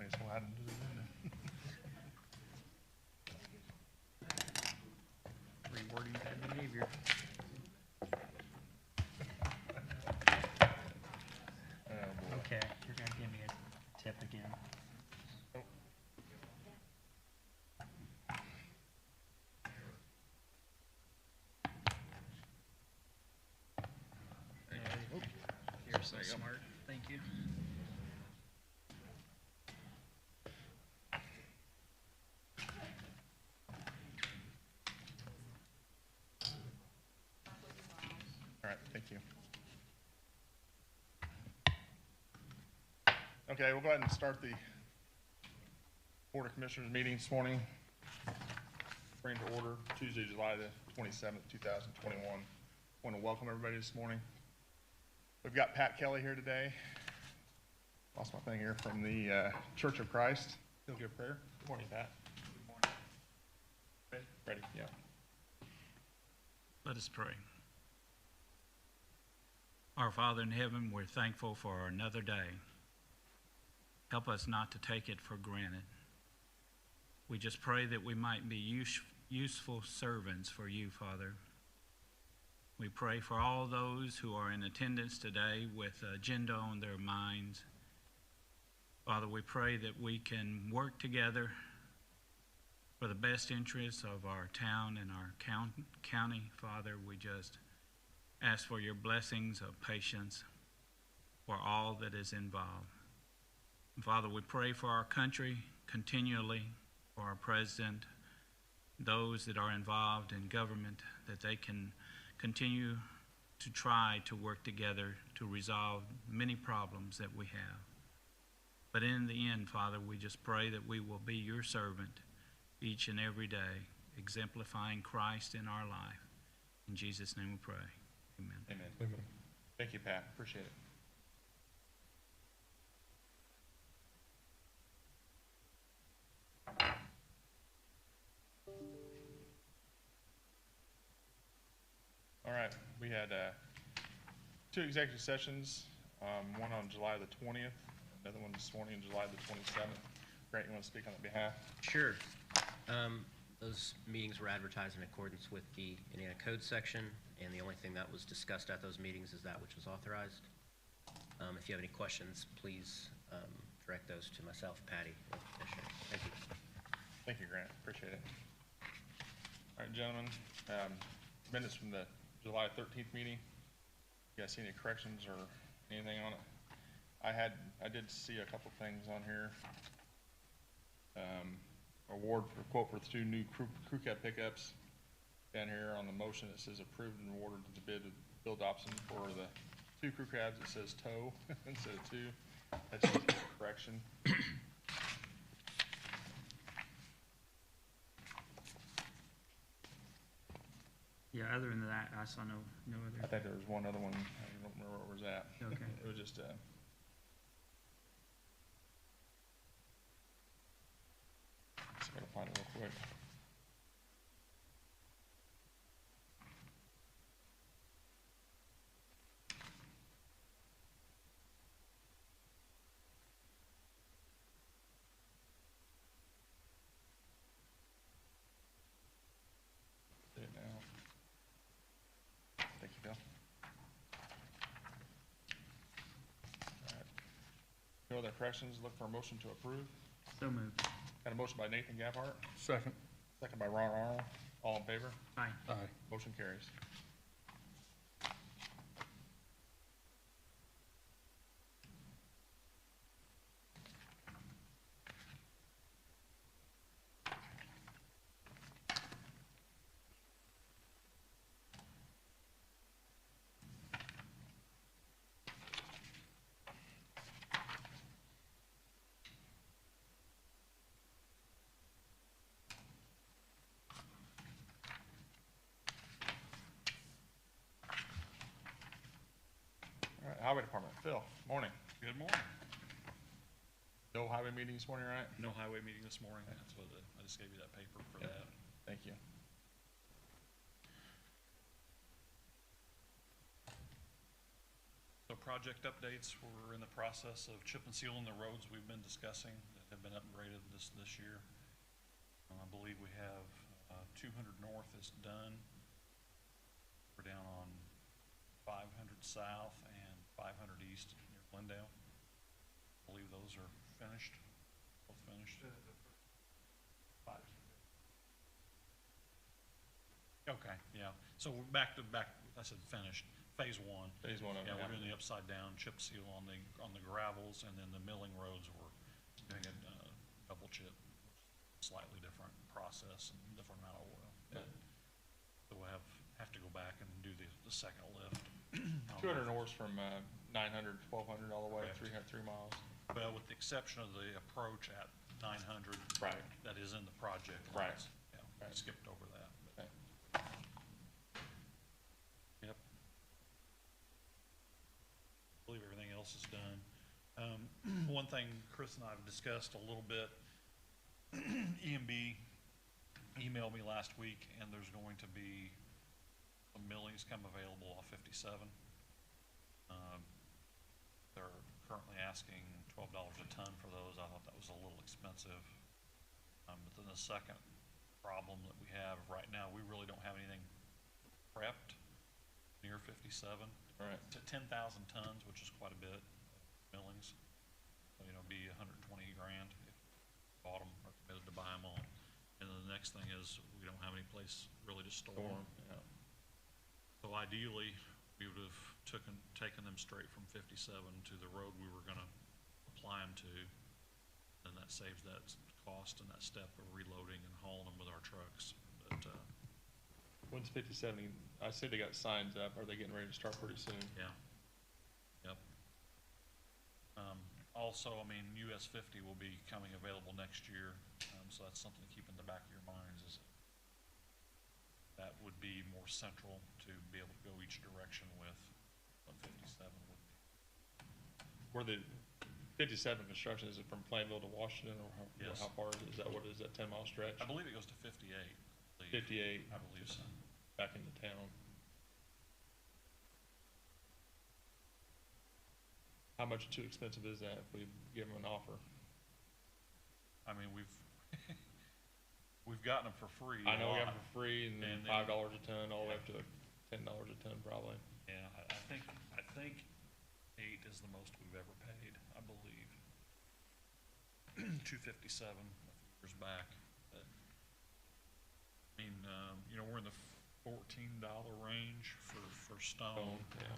may as well add them to the agenda. Rewording bad behavior. Okay, you're gonna give me a tip again. Oh. You're so smart. Thank you. All right, thank you. Okay, we'll go ahead and start the Board of Commissioners meeting this morning. Bring to order Tuesday, July the 27th, 2021. I want to welcome everybody this morning. We've got Pat Kelly here today. Lost my thing here from the Church of Christ. He'll give prayer. Good morning, Pat. Good morning. Ready? Yeah. Let us pray. Our Father in heaven, we're thankful for another day. Help us not to take it for granted. We just pray that we might be useful servants for you, Father. We pray for all those who are in attendance today with an agenda on their minds. Father, we pray that we can work together for the best interests of our town and our county. Father, we just ask for your blessings of patience for all that is involved. And Father, we pray for our country continually, for our president, those that are involved in government, that they can continue to try to work together to resolve many problems that we have. But in the end, Father, we just pray that we will be your servant each and every day, exemplifying Christ in our life. In Jesus' name we pray. Amen. Amen. Amen. Thank you, Pat. Appreciate it. All right, we had two executive sessions, one on July the 20th, another one this morning, July the 27th. Grant, you want to speak on that behalf? Sure. Those meetings were advertised in accordance with the Indiana Code section, and the only thing that was discussed at those meetings is that which was authorized. If you have any questions, please direct those to myself, Patty, or the commissioner. Thank you. Thank you, Grant. Appreciate it. All right, gentlemen, minutes from the July 13th meeting. You guys see any corrections or anything on it? I did see a couple things on here. Award for quote for 2 new crew cab pickups. Down here on the motion, it says approved and awarded the bid of Bill Dobson for the 2 crew cabs. It says tow instead of 2. That's just a correction. Yeah, other than that, I saw no other. I think there was one other one. I don't remember where it was at. Okay. It was just just gotta find it real quick. See it now. Thank you, Bill. All right. No other corrections? Look for a motion to approve. So moved. Got a motion by Nathan Gabhart, Second. second by Ron Arnold. All in favor? Aye. Aye. Motion carries. All right, Highway Department, Phil, morning. Good morning. No highway meeting this morning, right? No highway meeting this morning. That's what I just gave you that paper for Yep. that. Thank you. So project updates, we're in the process of chip and sealing the roads we've been discussing that have been upgraded this year. I believe we have 200 north is done. We're down on 500 south and 500 east near Glendale. I believe those are finished, both finished. Okay, yeah. So we're back, I said finished, phase one. Phase one of it, Yeah, yeah. we're doing the upside down chip seal on the gravels, and then the milling roads, we're doing a double chip, slightly different process and different amount of oil. Yeah. So we'll have to go back and do the second lift. 200 north from 900, 1200 all the way, Correct. 3 miles. Well, with the exception of the approach at 900. Right. That is in the project. Right. limits. Yeah, we Right. skipped over that. but- Okay. Yep. I believe everything else is done. One thing Chris and I have discussed a little bit, EMB emailed me last week, and there's going to be some millings come available off 57. They're currently asking $12 a ton for those. I thought that was a little expensive. But then the second problem that we have right now, we really don't have anything prepped near 57. All right. To 10,000 tons, which is quite a bit of millings. So, you know, it'd be 120 grand if we bought them or committed to buy them all. And then the next thing is we don't have any place really to store them. Yeah. So ideally, we would have taken them straight from 57 to the road we were gonna apply them to. And that saves that cost and that step of reloading and hauling them with our trucks. But, When's 57? I said they got signs up. Are they getting ready to start pretty soon? yeah. Yep. Also, I mean, US 50 will be coming available next year, so that's something to keep in the back of your minds is that would be more central to be able to go each direction with what 57 would be. Where the 57 construction, is it from Plainville to Washington, or Yes. how far is it? Is that what is that 10-mile stretch? I believe it goes to 58. I believe. 58. I believe so. Back into town. How much too expensive is that if we give them an offer? I mean, we've gotten them for free. I know we a have lot. them for free, and then And then- $5 a ton, all the way up to $10 a ton probably. Yeah, I think 8 is the most we've ever paid, I believe. 257 a few years back. But, I mean, you know, we're in the $14 range for stone. Yeah.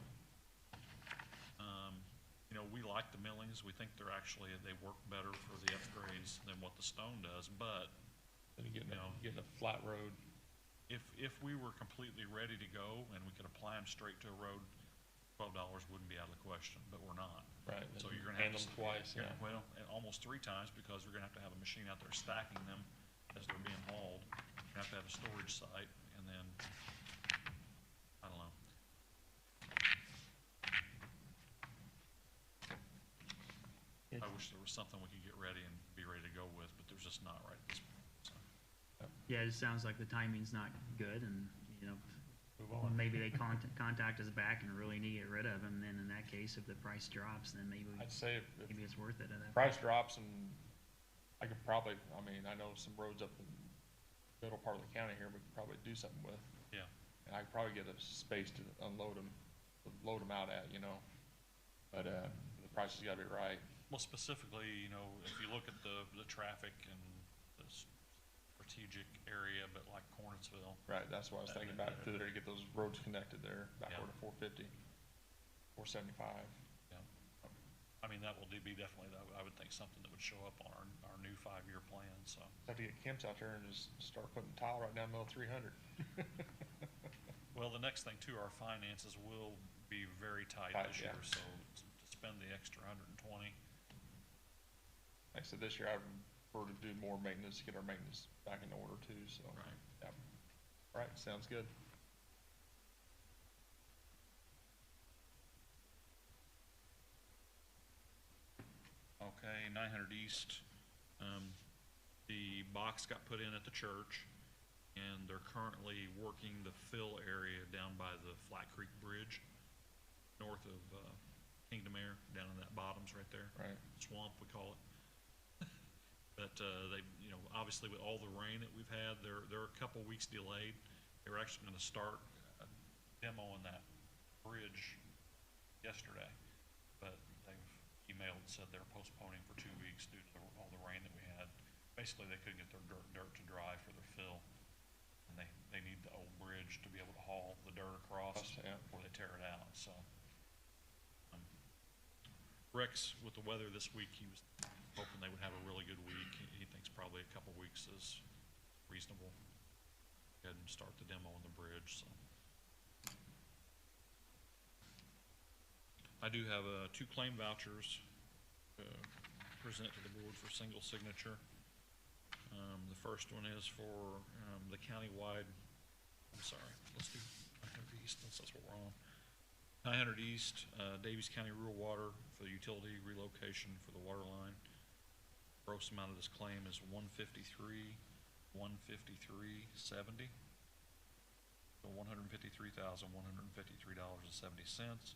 You know, we like the millings. We think they work better for the upgrades than what the stone does. But Then you You know. getting a flat road. if we were completely ready to go and we could apply them straight to a road, $12 wouldn't be out of the question. But we're not. Right. So you're gonna handle have them twice. Yeah. Well, and almost 3 times because we're gonna have to have a machine out there stacking them as they're being hauled. You have to have a storage site, and then, I don't know. I wish there was something we could get ready and be ready to go with, but there's just not right at this point, so. Yeah, it just sounds like the timing's not good and, you know, Move on. maybe they contact us back and really need to get rid of them, then in that case, if the price drops, then maybe I'd say if maybe it's worth it at that point. price drops, and I could probably, I mean, I know some roads up in the middle part of the county here we could probably do something with. Yeah. And I could probably get a space to unload them, load them out at, you know. But, the price has gotta be right. Well, specifically, you know, if you look at the traffic and the strategic area, but like Cornetsville, Right, that's what I was thinking about, through there to get those roads connected there, back Yeah. over to 450, 475. yeah. I mean, that will be definitely, I would think, something that would show up on our new 5-year plan, so. Have to get Kemp's out there and just start putting tile right down the middle of 300. Well, the next thing too, our finances will be very tight Tight, this yeah. year, so to spend the extra 120, Like I said, this year I prefer to do more maintenance, get our maintenance back in order too, so. right? Yep. All right, sounds good. Okay, 900 East, the box got put in at the church, and they're currently working the fill area down by the Flat Creek Bridge, north of Kingdom Air, down in that bottoms right there. Right. Swamp, we call it. they, you know, obviously with all the rain that we've had, they're a couple weeks delayed. They were actually gonna start demoing that bridge yesterday, but they've emailed and said they're postponing for 2 weeks due to all the rain that we had. Basically, they couldn't get their dirt to dry for their fill, and they need the old bridge to be able to haul the dirt across Yeah. before they tear it out, so. Rex, with the weather this week, he was hoping they would have a really good week. He thinks probably a couple weeks is reasonable. Go ahead and start the demo on the bridge, so. I do have, 2 claim vouchers, present to the board for single signature. The first one is for, the countywide, I'm sorry, let's do 900 East, since that's what we're on. 900 East, Daviess County Rural Water for the utility relocation for the water line. Gross amount of this claim is $153,153.70. So $153,153.70,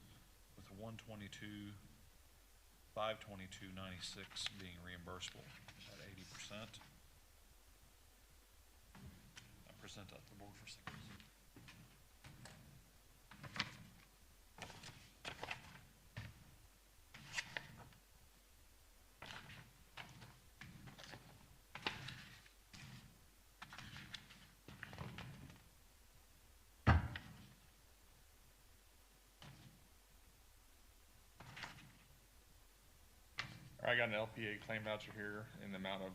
with $122,522.96 being reimbursable at 80%. I present that to the board for signature. I got an LPA claim voucher here in the amount of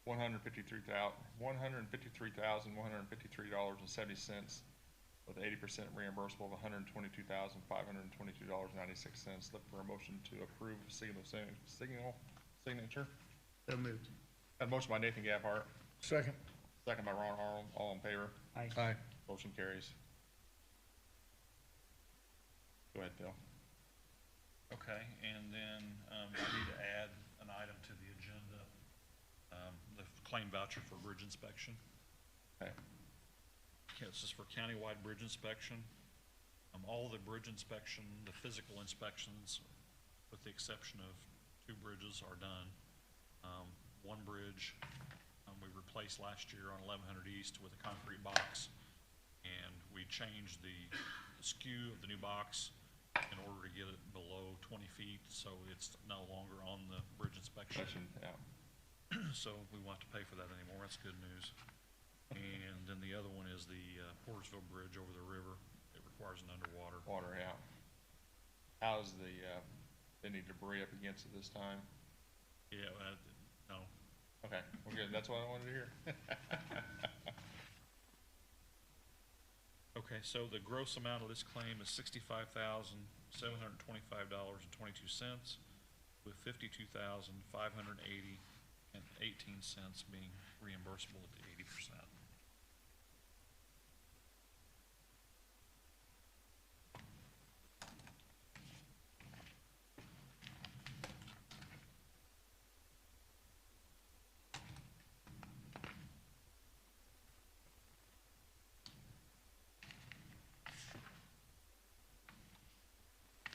$153,153.70, with 80% reimbursable of $122,522.96. Look for a motion to approve signal signature. So moved. Got a motion by Nathan Gabhart, Second. second by Ron Arnold. All in favor? Aye. Aye. Motion carries. Go ahead, Phil. Okay, and then, I need to add an item to the agenda, the claim voucher for bridge inspection. Okay. Okay, this is for countywide bridge inspection. All the bridge inspection, the physical inspections, with the exception of 2 bridges, are done. One bridge, we replaced last year on 1100 East with a concrete box, and we changed the skew of the new box in order to get it below 20 feet, so it's no longer on the bridge inspection. Yeah. So we won't have to pay for that anymore. That's good news. And then the other one is the Portersville Bridge over the river. It requires an underwater. Water, yeah. How's the, any debris up against it this time? Yeah, no. Okay, well, good. That's what I wanted to hear. Okay, so the gross amount of this claim is $65,725.22, with $52,580.18 being reimbursable at the 80%.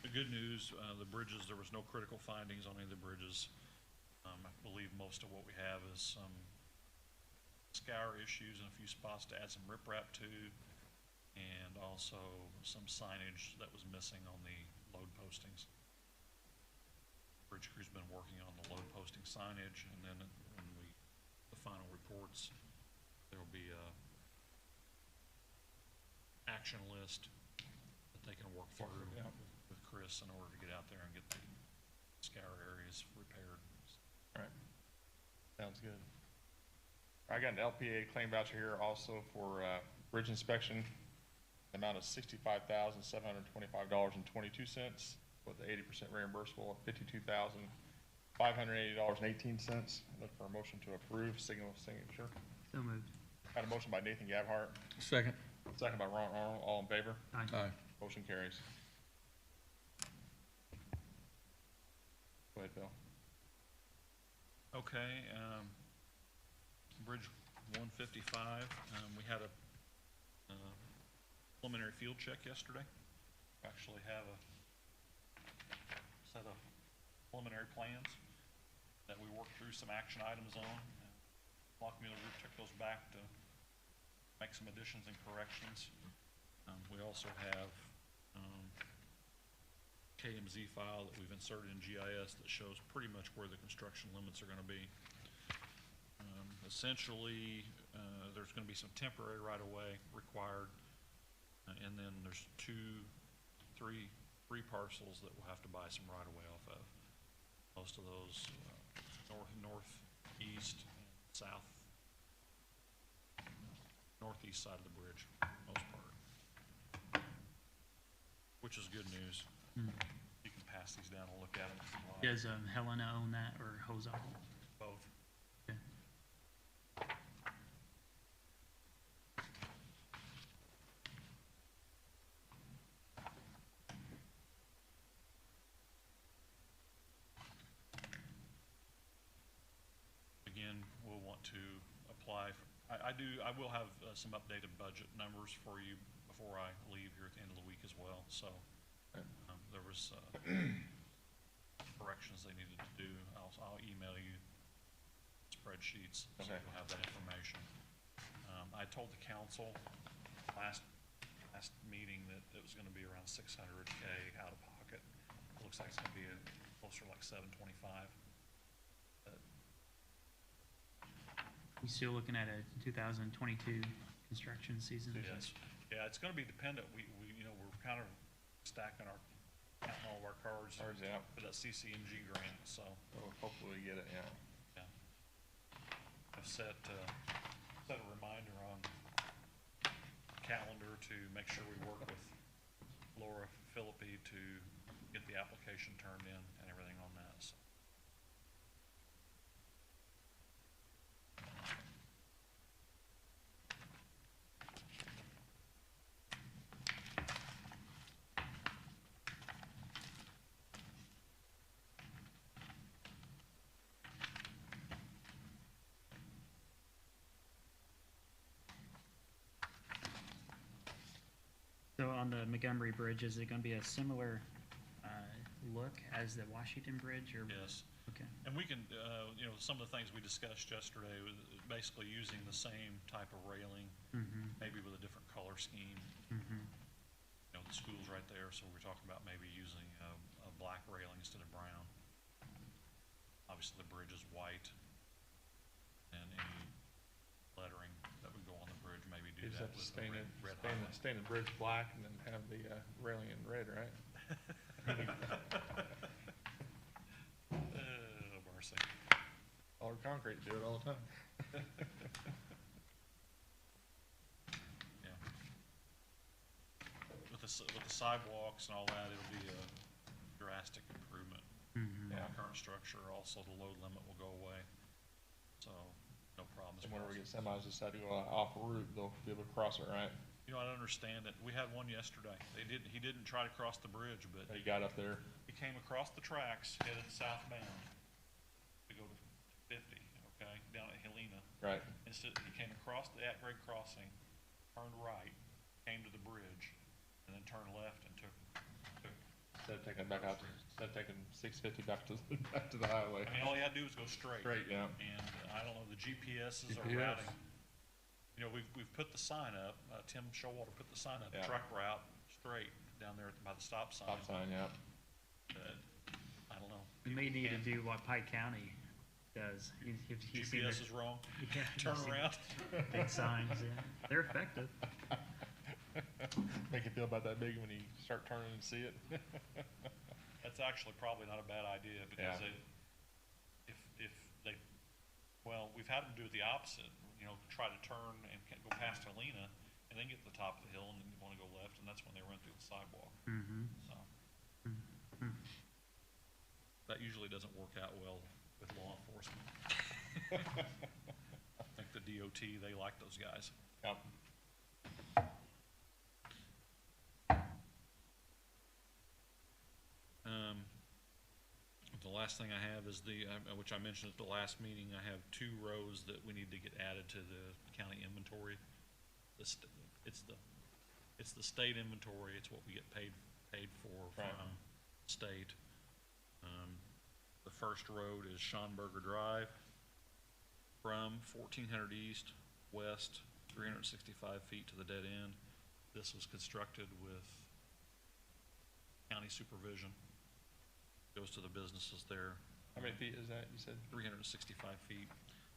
The good news, the bridges, there was no critical findings on any of the bridges. I believe most of what we have is some scour issues in a few spots to add some riprap to, and also some signage that was missing on the load postings. Bridge crew's been working on the load posting signage, and then when the final reports, there will be a action list that they can work through. Yeah. With Chris in order to get out there and get the scour areas repaired. All right. Sounds good. I got an LPA claim voucher here also for bridge inspection. The amount of $65,725.22, with the 80% reimbursable of $52,580.18. Look for a motion to approve signal signature. So moved. Got a motion by Nathan Gabhart, Second. second by Ron Arnold. All in favor? Aye. Aye. Motion carries. Go ahead, Bill. Okay, Bridge 155, we had a preliminary field check yesterday. Actually have a set of preliminary plans. that we worked through some action items on. Block Mueller Group took those back to make some additions and corrections. We also have KMZ file that we've inserted in GIS that shows pretty much where the construction limits are going to be. Essentially, there's going to be some temporary right-of-way required, and then there's three parcels that we'll have to buy some right-of-way off of. Most of those northeast, and northeast side of the bridge, most part, which is good news. You can pass these down and look at them if you like. Does Helena own that or Jose? Both. Okay. Again, we'll want to apply for, I will have some updated budget numbers for you before I leave here at the end of the week as well, so. There was corrections they needed to do. I'll email you spreadsheets, so Okay. you'll have that information. I told the council last meeting that it was gonna be around $600K out of pocket. It looks like it's gonna be closer to like $725. You still looking at a 2022 construction season? Yes. Yeah, it's gonna be dependent. We we're kind of counting all of our cards Cards out. for that CCNG grant, so. Well, hopefully we get it, yeah. Yeah. I've set a reminder on calendar to make sure we work with Laura Philippi to get the application turned in and everything on that, so. So on the Montgomery Bridge, is it gonna be a similar look as the Washington Bridge, or? Yes. Okay. And we can, some of the things we discussed yesterday was basically using the same type of railing, maybe with a different color scheme. The school's right there, so we're talking about maybe using a black railing instead of brown. Obviously, the bridge is white, and any lettering that would go on the bridge, maybe do You just that have to with stain the it, red highlight. stain the bridge black and then have the railing in red, right? Oh, mercy. Colored concrete, do it all the time. Yeah. With the sidewalks and all that, it'll be a drastic improvement. Yeah. Our current structure, also the load limit will go away, so no problems. And whenever we get semis decide to go off route, they'll be able to cross it, right? I don't understand it. We had one yesterday. He didn't try to cross the bridge, but They got up there. he came across the tracks headed southbound to go to 50, okay, down at Helena. Right. Instead, he came across the at-grade crossing, turned right, came to the bridge, and then turned left and took. Instead of taking back out, instead of taking 650 back to the highway. I mean, all he had to do was go straight. Straight, yeah. And I don't know, the GPSs are GPS. routing. We've put the sign up, Tim Showalter put the sign up, Yeah. truck route straight down there by the stop sign. Stop sign, yeah. But, I don't know. We may need to Can't- do what Pike County does. If you see GPS the is wrong, Yeah, turn you see around. big signs, yeah, they're effective. Make you feel about that big when you start turning and see it. That's actually probably not a bad idea, because Yeah. if they, well, we've had them do it the opposite, try to turn and go past Helena, and then get to the top of the hill, and then want to go left, and that's when they run through the sidewalk, so. That usually doesn't work out well with law enforcement. I think the DOT, they like those guys. Yep. The last thing I have is which I mentioned at the last meeting, I have 2 rows that we need to get added to the county inventory. It's the state inventory, it's what we get paid for Right. from state. The first road is Schonberger Drive from 1400 east, west, 365 feet to the dead end. This was constructed with county supervision. Goes to the businesses there. How many feet is that, you said? 365 feet.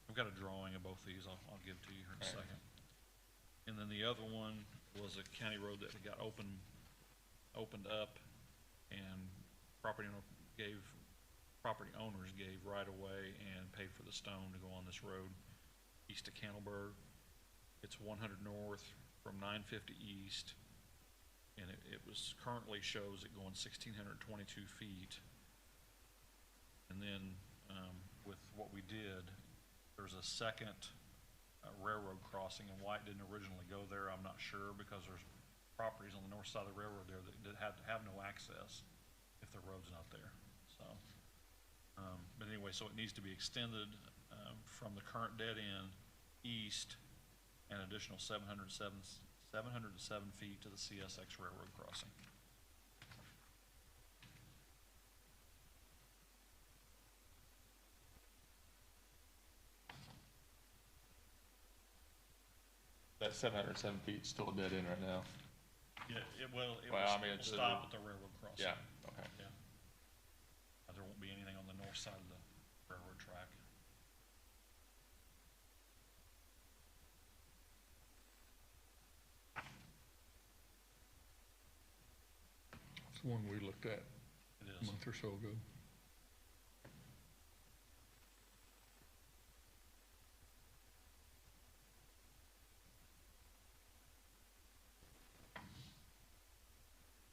I've got a drawing of both these I'll give to you here in a All right. second. And then the other one was a county road that got opened up, and property owners gave right of way and paid for the stone to go on this road east of Cannelberg. It's 100 north from 950 east, and it was currently shows it going 1,622 feet. And then with what we did, there's a second railroad crossing, and why it didn't originally go there, I'm not sure, because there's properties on the north side of the railroad there that have no access if the road's not there. So, but anyway, so it needs to be extended from the current dead end east an additional 707 feet to the CSX railroad crossing. That 707 feet is still a dead end right now. Yeah, it will it's stop at the railroad crossing. Yeah, okay. Yeah. There won't be anything on the north side of the railroad track. It's the one we looked at It a is. month or so ago.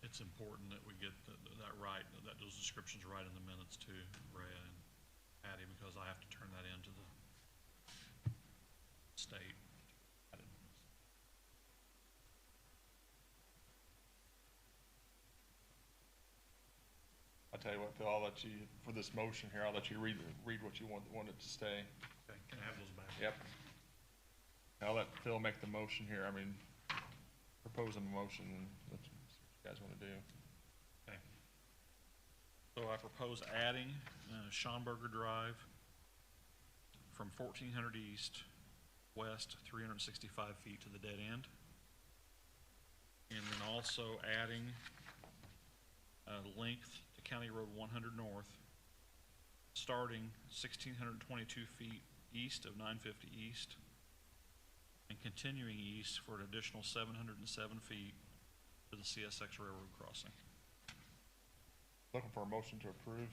It's important that we get that right, that those descriptions right in the minutes too, Ray and Patty, because I have to turn that into the state. I'll tell you what, Phil, I'll let you, for this motion here, I'll let you read what you want it to stay. Okay, can I have those back? Yep. I'll let Phil make the motion here, proposing the motion, and what you guys want to do. Okay. So I propose adding Schonberger Drive from 1400 east, west, 365 feet to the dead end. And then also adding length to County Road 100 north, starting 1,622 feet east of 950 east, and continuing east for an additional 707 feet to the CSX railroad crossing. Looking for a motion to approve.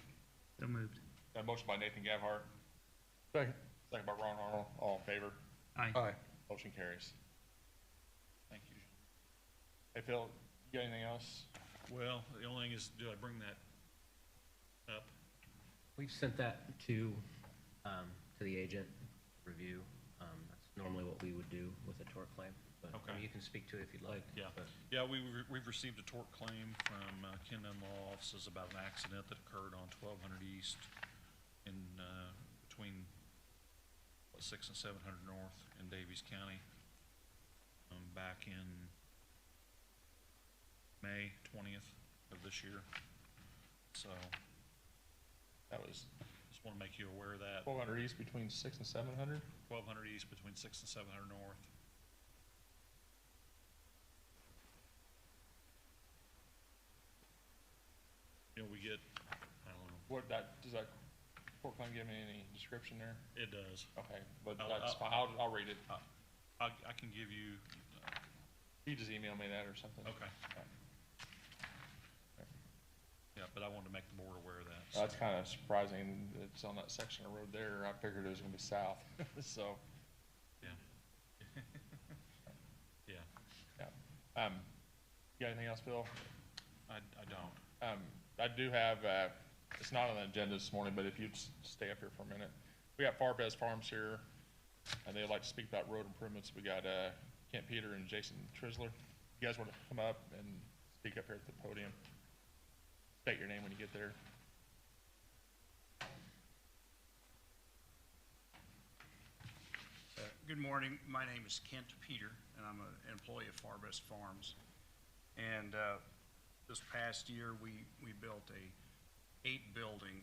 So moved. Got a motion by Nathan Gabhart, Second. second by Ron Arnold, all in favor. Aye. Aye. Motion carries. Thank you. Hey, Phil, you got anything else? Well, the only thing is, do I bring that up? We've sent that to the agent review. That's normally what we would do with a tort claim, but I Okay. mean, you can speak to it if you'd like. Yeah, but- yeah, we've received a tort claim from Ken and Law Offices about an accident that occurred on 1200 East in, between, 6 and 700 North in Daviess County, back in May 20th of this year. So, That was just want to make you aware of that. 1200 east between 6 and 700? 1200 East between 6 and 700 North. You know, we get, I don't know, What, does that court claim give me any description there? it does. Okay, but I'll- that's fine, I'll read it. I can give you, You just email me that or something. okay, Okay. yeah, but I wanted to make the board aware of that. so. That's kind of surprising, it's on that section of road there, I figured it was gonna be south, so, Yeah. Yeah, yeah. You got anything else, Phil? I don't. I do have, it's not on the agenda this morning, but if you'd stay up here for a minute. We got Farbez Farms here, and they'd like to speak about road improvements. We got, Kent Peter and Jason Trisler. You guys want to come up and speak up here at the podium? State your name when you get there. Good morning. My name is Kent Peter, and I'm an employee of Farbest Farms. And this past year, we built a 8-building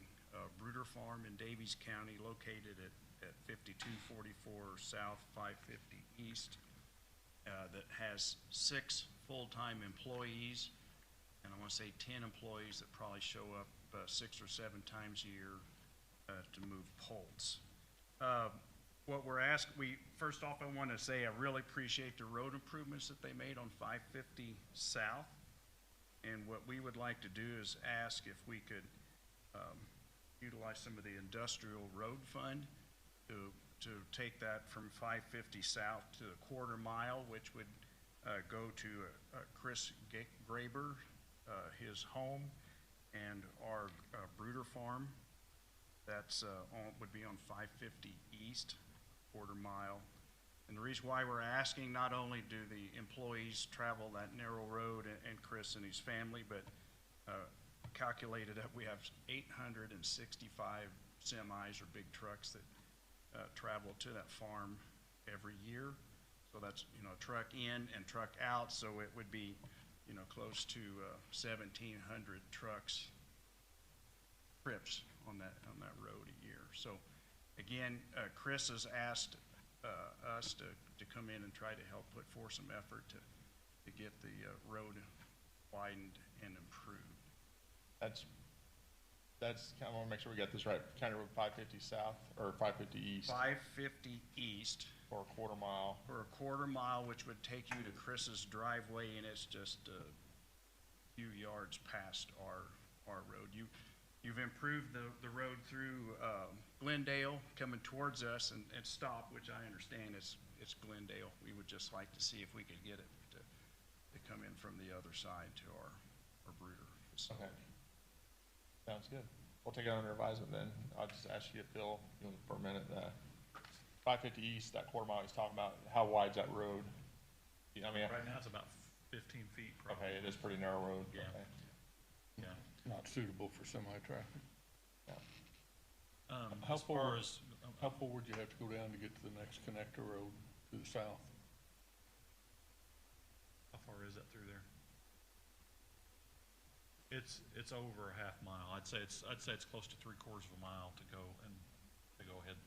Bruder Farm in Daviess County, located at 5244 South, 550 East, that has 6 full-time employees, and I want to say 10 employees that probably show up 6 or 7 times a year to move poles. What we're asked, first off, I want to say I really appreciate the road improvements that they made on 550 South. And what we would like to do is ask if we could utilize some of the industrial road fund to take that from 550 South to a quarter mile, which would go to Chris Graber, his home, and our Bruder Farm. That's would be on 550 East, quarter mile. And the reason why we're asking, not only do the employees travel that narrow road and Chris and his family, but calculated that we have 865 semis or big trucks that travel to that farm every year. So that's, truck in and truck out, so it would be, close to 1,700 trucks trips on that road a year. So again, Chris has asked us to come in and try to help put forth some effort to get the road widened and improved. That's kind of, I want to make sure we got this right. County Road 550 South or 550 East 550 East for a quarter mile. for a quarter mile, which would take you to Chris's driveway, and it's just a few yards past our road. You've improved the road through Glendale coming towards us and stop, which I understand it's Glendale. We would just like to see if we could get it to come in from the other side to our Bruder facility. Okay. Sounds good. We'll take it under advisement then. I'll just ask you, Phil, for a minute. 550 East, that quarter mile he's talking about, how wide's that road? Right now, it's about 15 feet probably. Okay, it is pretty narrow road. Yeah. Okay. Yeah. Not suitable for semi-traffic. Yeah. How As far far- as, How far would you have to go down to get to the next connector road to the south? how far is that through there? It's over a half mile. I'd say it's close to 3/4 of a mile to go ahead and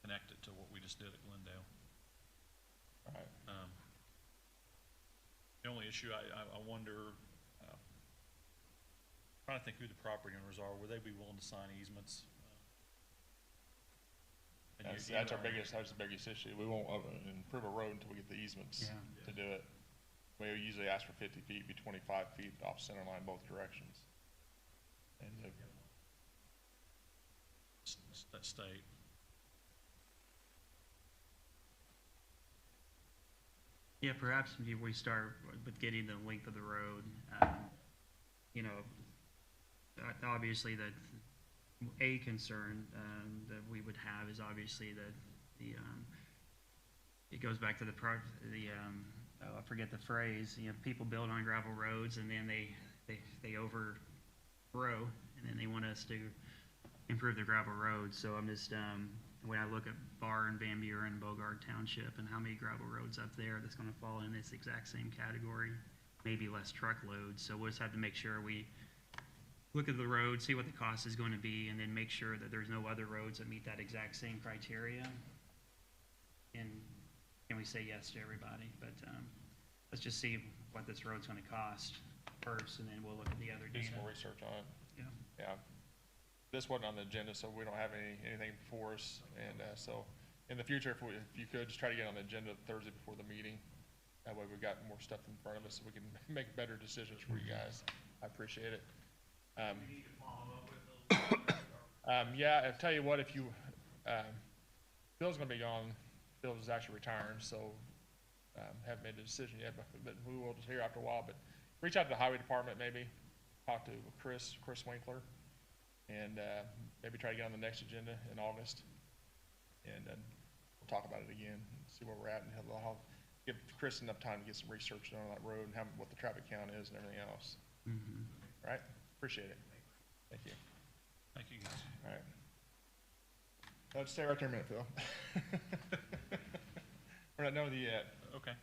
connect it to what we just did at Glendale. All right. The only issue I wonder, trying to think who the property owners are. Would they be willing to sign easements? And That's the biggest issue. We won't improve a road until we get the easements Yeah. to do it. We usually ask for 50 feet, be 25 feet off center line both directions. And that state. Yeah, perhaps if we start with getting the length of the road, obviously that a concern that we would have is obviously that it goes back to I forget the phrase, people build on gravel roads and then they overgrow and then they want us to improve the gravel roads. So I'm just, when I look at Barr and Van Buren, Bogard Township, and how many gravel roads up there that's gonna fall in this exact same category, maybe less truckloads. So we'll just have to make sure we look at the road, see what the cost is going to be, and then make sure that there's no other roads that meet that exact same criteria. And can we say yes to everybody? But let's just see what this road's gonna cost first, and then we'll look at the other do data. some more research on it. Yeah. Yeah. This wasn't on the agenda, so we don't have anything before us. And so in the future, if you could, just try to get on the agenda Thursday before the meeting. That way we've got more stuff in front of us so we can make better decisions for you guys. I appreciate it. We need to follow up with those. Yeah, I'll tell you what, if you, Bill's gonna be gone. Bill is actually retiring, so haven't made a decision yet, but we will just hear after a while. But reach out to the highway department, maybe talk to Chris Winkler, and maybe try to get on the next agenda in August. And then we'll talk about it again, see where we're at, and I'll give Chris enough time to get some research done on that road and what the traffic count is and everything else. Mhm. All right? Appreciate it. Thank you. Thank you, guys. All right. Let's stay right there a minute, Phil. We're not done with you yet. Okay.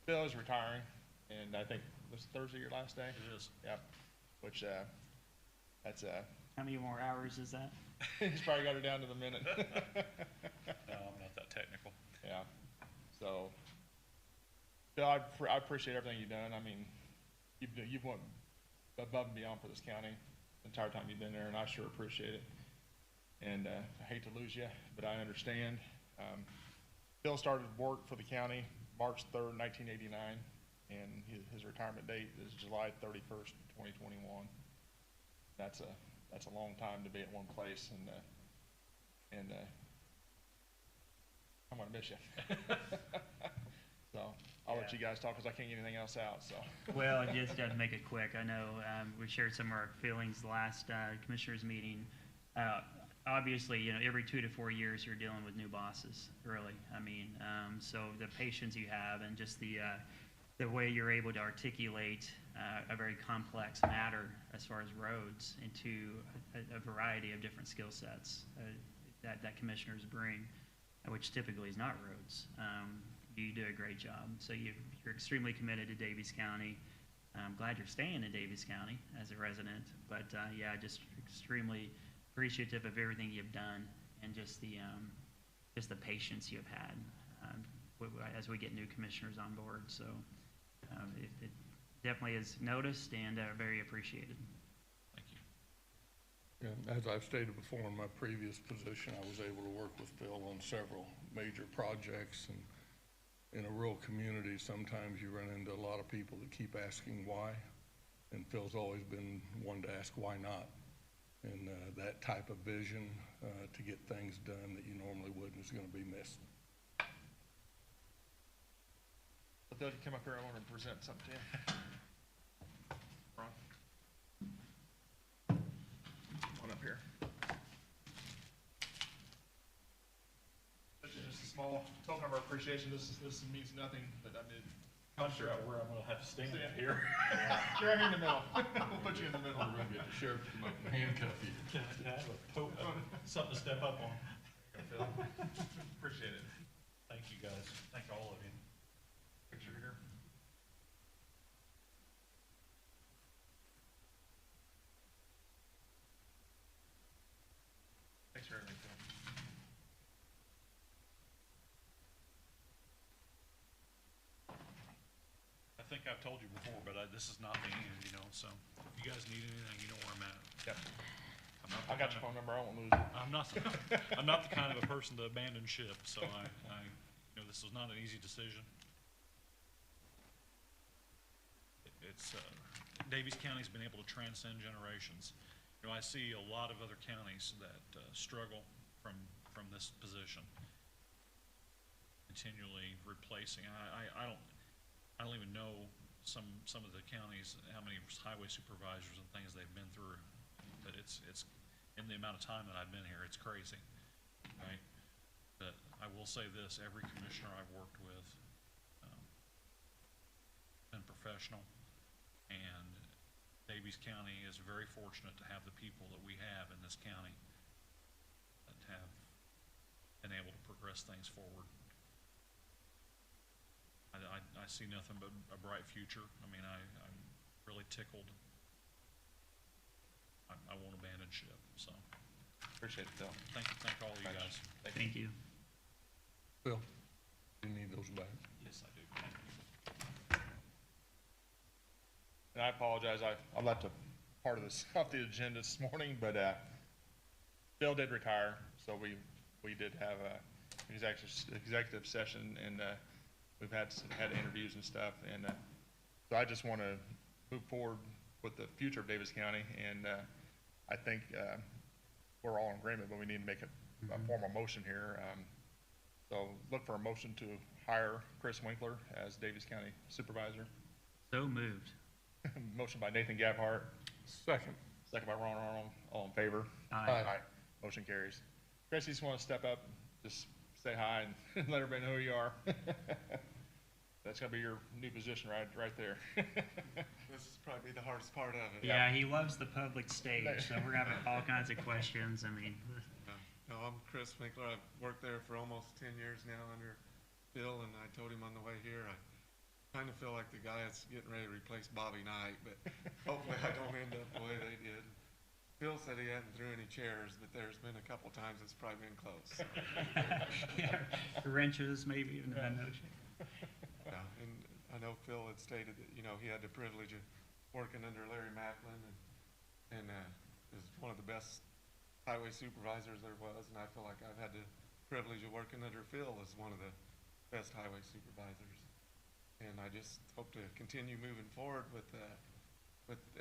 Bill is retiring, and I think this Thursday your last day? It is. Yep. Which that's, How many more hours is that? he's probably got it down to the minute. No, I'm not that technical. Yeah, so, Bill, I appreciate everything you've done. I mean, you've went above and beyond for this county the entire time you've been there, and I sure appreciate it. And I hate to lose you, but I understand. Bill started work for the county March 3rd, 1989, and his retirement date is July 31st, 2021. That's a long time to be at one place, and I'm gonna miss you. So I'll let you guys talk because I can't get anything else out, so. Well, just to make it quick, I know we shared some of our feelings last commissioners meeting. Obviously, you know, every 2 to 4 years you're dealing with new bosses, really. I mean, so the patience you have and just the way you're able to articulate a very complex matter as far as roads into a variety of different skill sets that commissioners bring, which typically is not roads. You do a great job. So you're extremely committed to Daviess County. I'm glad you're staying in Daviess County as a resident, but yeah, just extremely appreciative of everything you've done and just the patience you've had as we get new commissioners on board. So it definitely is noticed and very appreciated. Thank you. Yeah, as I've stated before, in my previous position, I was able to work with Phil on several major projects, and in a rural community, sometimes you run into a lot of people that keep asking why, and Phil's always been one to ask why not. And that type of vision to get things done that you normally wouldn't is going to be missed. But they'll come up here, I want to present something to you. Ron? Come on up here. This is just a small token of our appreciation. This means nothing, but I mean, I'm sure where I'm gonna have to stand here. you're right here in the middle. We'll put you in the middle. We're going to get the sheriff to come up and handcuff you. Can I have something to step up on? Appreciate it. Thank you, guys. Thank all of you. Picture here. Thanks for everything, Phil. I think I've told you before, but this is not the end, you know, so if you guys need anything, you know where I'm at. Yep. I'm not I the got your kind phone number, I won't lose it. I'm not the kind of a person to abandon ship, so you know, this was not an easy decision. It's, Daviess County's been able to transcend generations. You know, I see a lot of other counties that struggle from this position, continually replacing. I don't even know some of the counties, how many highway supervisors and things they've been through. But it's in the amount of time that I've been here, it's crazy, right? But I will say this: every commissioner I've worked with been professional, and Daviess County is very fortunate to have the people that we have in this county that have been able to progress things forward. I see nothing but a bright future. I mean, I'm really tickled. I won't abandon ship, so Appreciate it, Phil. thank all of you guys. Thank you. Phil, you need those back. Yes, I do. Thank you. And I apologize, I left a part of this off the agenda this morning, but Bill did retire, so we did have a executive session, and we've had interviews and stuff, and so I just want to move forward with the future of Daviess County, and I think we're all in agreement, but we need to make a formal motion here. So look for a motion to hire Chris Winkler as Daviess County Supervisor. So moved. Motion by Nathan Gabhart, Second. second by Ron Arnold. All in favor? Aye. Motion carries. Chris, you just want to step up, just say hi and let everybody know who you are. That's gonna be your new position right there. This is probably the hardest part of it. Yeah, he loves the public stage, so we're gonna have all kinds of questions. I mean, No, I'm Chris Winkler. I've worked there for almost 10 years now under Bill, and I told him on the way here, I kind of feel like the guy that's getting ready to replace Bobby Knight, but hopefully I don't end up the way they did. Phil said he hadn't threw any chairs, but there's been a couple times it's probably been close. Yeah, wrenches maybe, and I know. Yeah, and I know Phil had stated that, you know, he had the privilege of working under Larry Macklin and is one of the best highway supervisors there was, and I feel like I've had the privilege of working under Phil as one of the best highway supervisors. And I just hope to continue moving forward with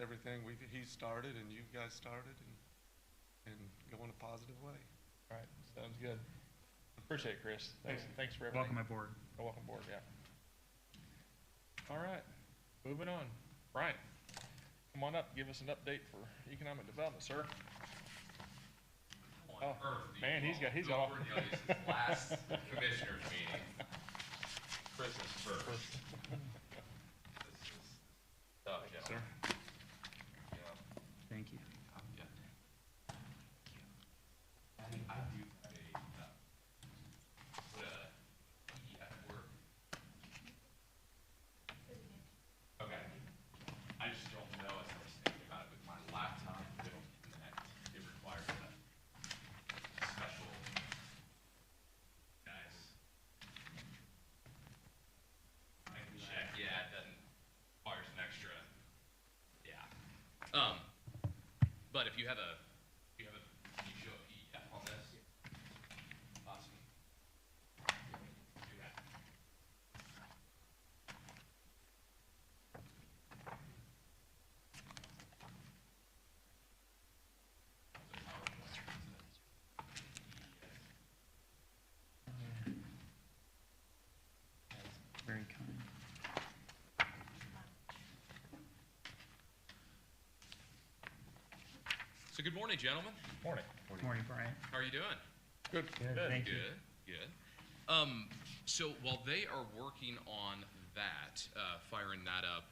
everything he started and you guys started and go in a positive way. All right, sounds good. Appreciate it, Chris. Thanks for everything. Welcome aboard. Welcome aboard, yeah. All right, moving on. Brian, come on up, give us an update for economic development, sir. Oh, man, he's got Over Daviess' last commissioners meeting. Christmas first. This is tough, Sir. gentlemen. Yeah. Thank you. Yeah. I do have PDF work. Okay. I just don't know, as I was thinking about it with my laptop, it don't connect. It requires a special, guys. I can check, yeah, it doesn't, requires an extra, yeah. But if you have a, can you show a PDF on this? Awesome. Do that. Very kind. So good morning, gentlemen. Morning. Morning, Brian. How are you doing? Good. Good, thank you. Good. So while they are working on that, firing that up,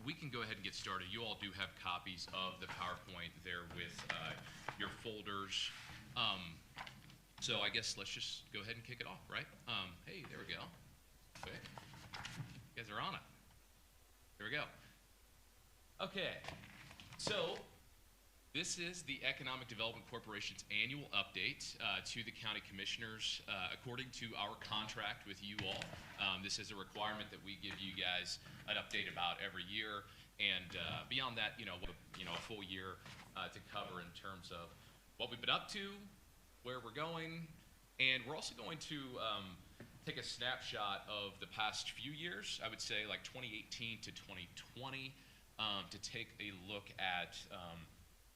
we can go ahead and get started. You all do have copies of the PowerPoint there with your folders. So I guess let's just go ahead and kick it off, right? Hey, there we go. Okay. You guys are on it. There we go. Okay. So this is the Economic Development Corporation's annual update to the county commissioners according to our contract with you all. This is a requirement that we give you guys an update about every year, and beyond that, a full year to cover in terms of what we've been up to, where we're going, and we're also going to take a snapshot of the past few years. I would say like 2018 to 2020 to take a look at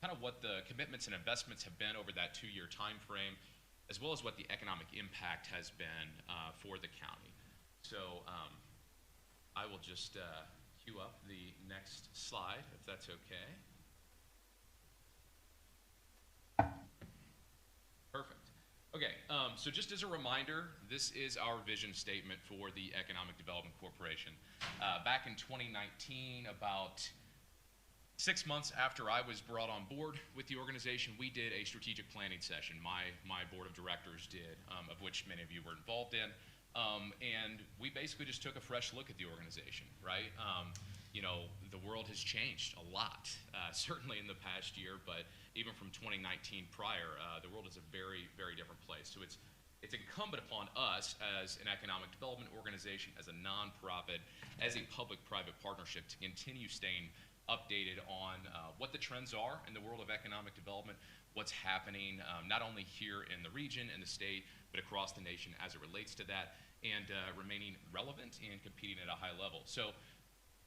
kind of what the commitments and investments have been over that 2-year time frame, as well as what the economic impact has been for the county. So I will just cue up the next slide, if that's okay. Perfect. Okay, so just as a reminder, this is our vision statement for the Economic Development Corporation. Back in 2019, about 6 months after I was brought on board with the organization, we did a strategic planning session. My board of directors did, of which many of you were involved in. And we basically just took a fresh look at the organization, right? The world has changed a lot, certainly in the past year, but even from 2019 prior, the world is a very, very different place. So it's incumbent upon us as an economic development organization, as a nonprofit, as a public-private partnership to continue staying updated on what the trends are in the world of economic development, what's happening not only here in the region, in the state, but across the nation as it relates to that, and remaining relevant and competing at a high level. So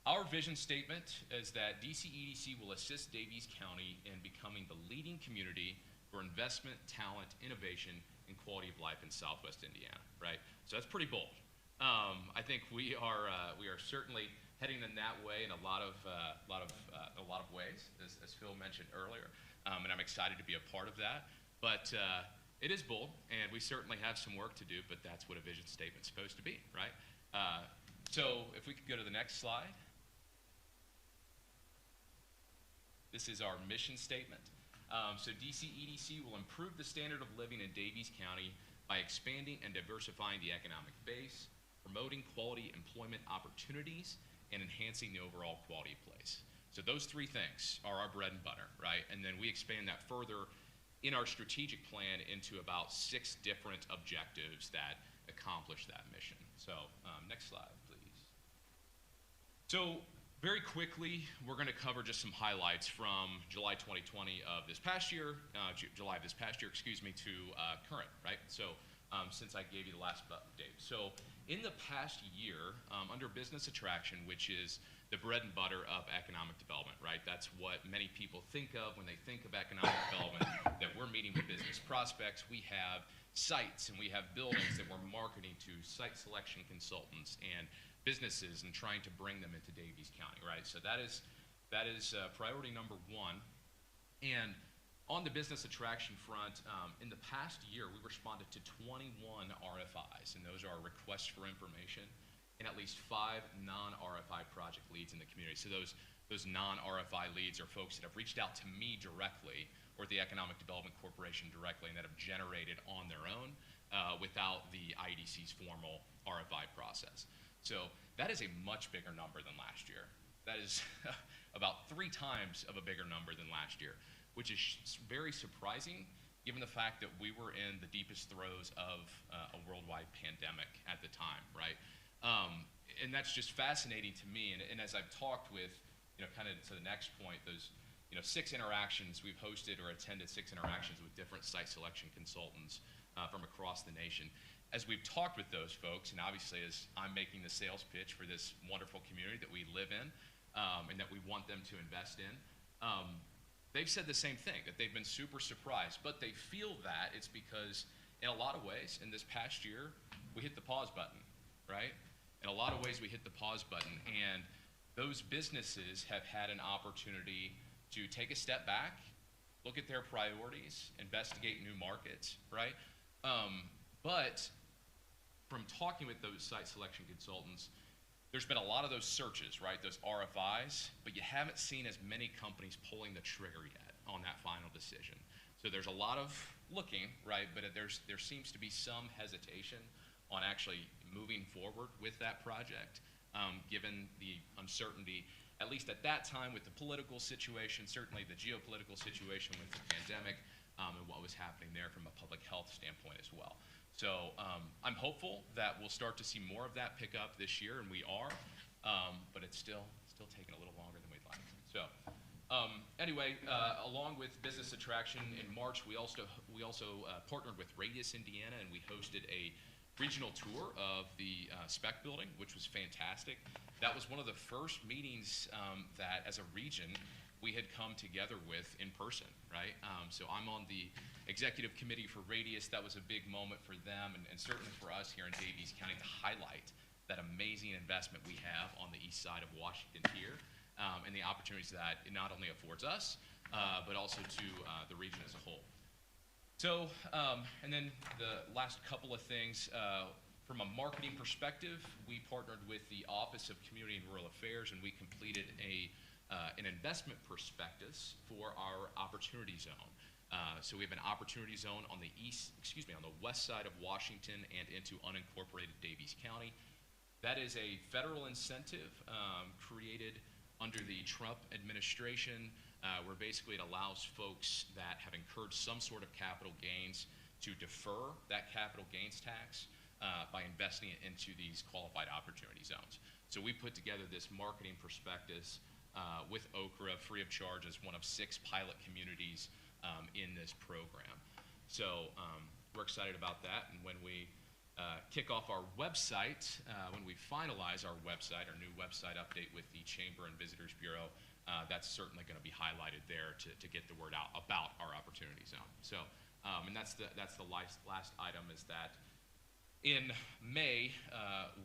our vision statement is that DCEDC will assist Daviess County in becoming the leading community for investment, talent, innovation, and quality of life in Southwest Indiana, right? So that's pretty bold. I think we are certainly heading in that way in a lot of ways, as Phil mentioned earlier, and I'm excited to be a part of that. But it is bold, and we certainly have some work to do. But that's what a vision statement's supposed to be, right? So if we could go to the next slide. This is our mission statement. So DCEDC will improve the standard of living in Daviess County by expanding and diversifying the economic base, promoting quality employment opportunities, and enhancing the overall quality of place. So those three things are our bread and butter, right? And then we expand that further in our strategic plan into about 6 different objectives that accomplish that mission. So next slide, please. So very quickly, we're going to cover just some highlights from July 2020 of this past year, July of this past year, excuse me, to current, right? So since I gave you the last update. So in the past year, under business attraction, which is the bread and butter of economic development, right? That's what many people think of when they think of economic development, that we're meeting with business prospects. We have sites and we have buildings that we're marketing to site selection consultants and businesses and trying to bring them into Daviess County, right? So that is priority number 1. And on the business attraction front, in the past year, we responded to 21 RFIs, and those are requests for information, and at least 5 non-RFI project leads in the community. So those non-RFI leads are folks that have reached out to me directly or the Economic Development Corporation directly and that have generated on their own without the IEDC's formal RFI process. So that is a much bigger number than last year. That is about 3 times of a bigger number than last year, which is very surprising given the fact that we were in the deepest throes of a worldwide pandemic at the time, right? And that's just fascinating to me. And as I've talked with, kind of to the next point, those, 6 interactions we've hosted or attended 6 interactions with different site selection consultants from across the nation. As we've talked with those folks, and obviously as I'm making the sales pitch for this wonderful community that we live in and that we want them to invest in, they've said the same thing, that they've been super surprised, but they feel that it's because in a lot of ways in this past year, we hit the pause button, right? In a lot of ways, we hit the pause button, and those businesses have had an opportunity to take a step back, look at their priorities, investigate new markets, right? But from talking with those site selection consultants, there's been a lot of those searches, right? Those RFIs, but you haven't seen as many companies pulling the trigger yet on that final decision. So there's a lot of looking, right? But there seems to be some hesitation on actually moving forward with that project, given the uncertainty, at least at that time with the political situation, certainly the geopolitical situation with the pandemic, and what was happening there from a public health standpoint as well. So I'm hopeful that we'll start to see more of that pick up this year, and we are, but it's still taking a little longer than we'd like. So anyway, along with business attraction in March, we also partnered with Radius, Indiana, and we hosted a regional tour of the Spec building, which was fantastic. That was one of the first meetings that, as a region, we had come together with in person, right? So I'm on the executive committee for Radius. That was a big moment for them, and certainly for us here in Daviess County to highlight that amazing investment we have on the east side of Washington here, and the opportunities that it not only affords us, but also to the region as a whole. So, and then the last couple of things, from a marketing perspective, we partnered with the Office of Community and Rural Affairs, and we completed an investment prospectus for our opportunity zone. So we have an opportunity zone on the on the west side of Washington and into unincorporated Daviess County. That is a federal incentive created under the Trump administration, where basically it allows folks that have incurred some sort of capital gains to defer that capital gains tax by investing it into these qualified opportunity zones. So we put together this marketing prospectus with Okra, free of charge, as one of 6 pilot communities in this program. So we're excited about that, and when we kick off our website, when we finalize our website, our new website update with the Chamber and Visitors Bureau, that's certainly going to be highlighted there to get the word out about our opportunity zone. So, and that's the last item, is that in May,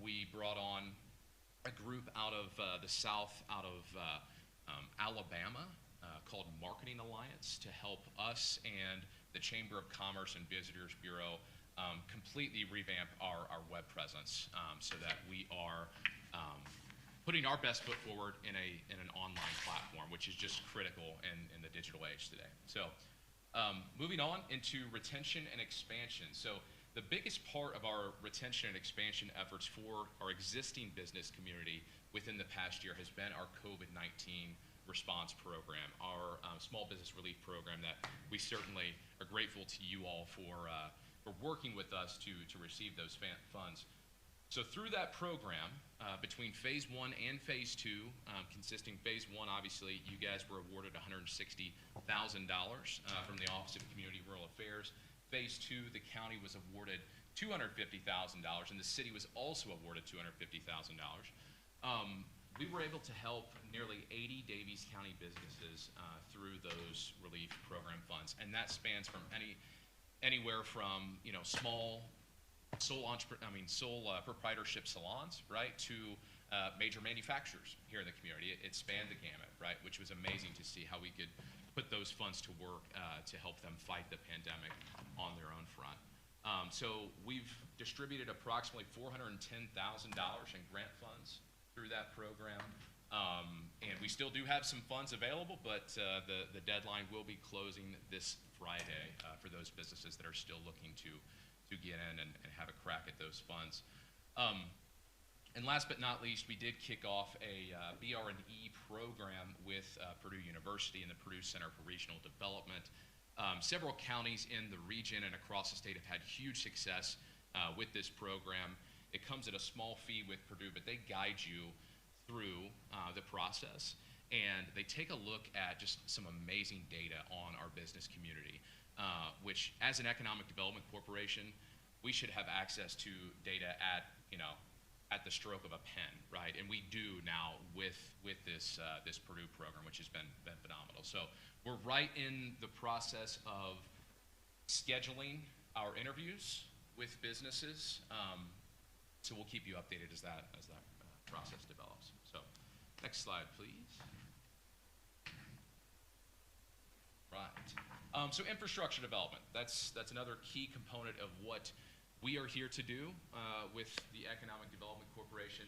we brought on a group out of the South, out of Alabama, called Marketing Alliance, to help us and the Chamber of Commerce and Visitors Bureau completely revamp our web presence, so that we are putting our best foot forward in an online platform, which is just critical in the digital age today. So moving on into retention and expansion. So the biggest part of our retention and expansion efforts for our existing business community within the past year has been our COVID-19 response program, our small business relief program that we certainly are grateful to you all for working with us to receive those funds. So through that program, between phase 1 and phase 2, consisting phase 1, obviously, you guys were awarded $160,000 from the Office of Community and Rural Affairs. Phase 2, the county was awarded $250,000, and the city was also awarded $250,000. We were able to help nearly 80 Daviess County businesses through those relief program funds, and that spans from anywhere from small sole proprietorship salons, right, to major manufacturers here in the community. It spanned the gamut, right, which was amazing to see how we could put those funds to work to help them fight the pandemic on their own front. So we've distributed approximately $410,000 in grant funds through that program. And we still do have some funds available, but the deadline will be closing this Friday for those businesses that are still looking to get in and have a crack at those funds. And last but not least, we did kick off a BR&E program with Purdue University and the Purdue Center for Regional Development. Several counties in the region and across the state have had huge success with this program. It comes at a small fee with Purdue, but they guide you through the process, and they take a look at just some amazing data on our business community, which as an economic development corporation, we should have access to data at the stroke of a pen, right? And we do now with this Purdue program, which has been phenomenal. So we're right in the process of scheduling our interviews with businesses. So we'll keep you updated as that process develops. So next slide, please. Right. So infrastructure development. That's another key component of what we are here to do with the Economic Development Corporation.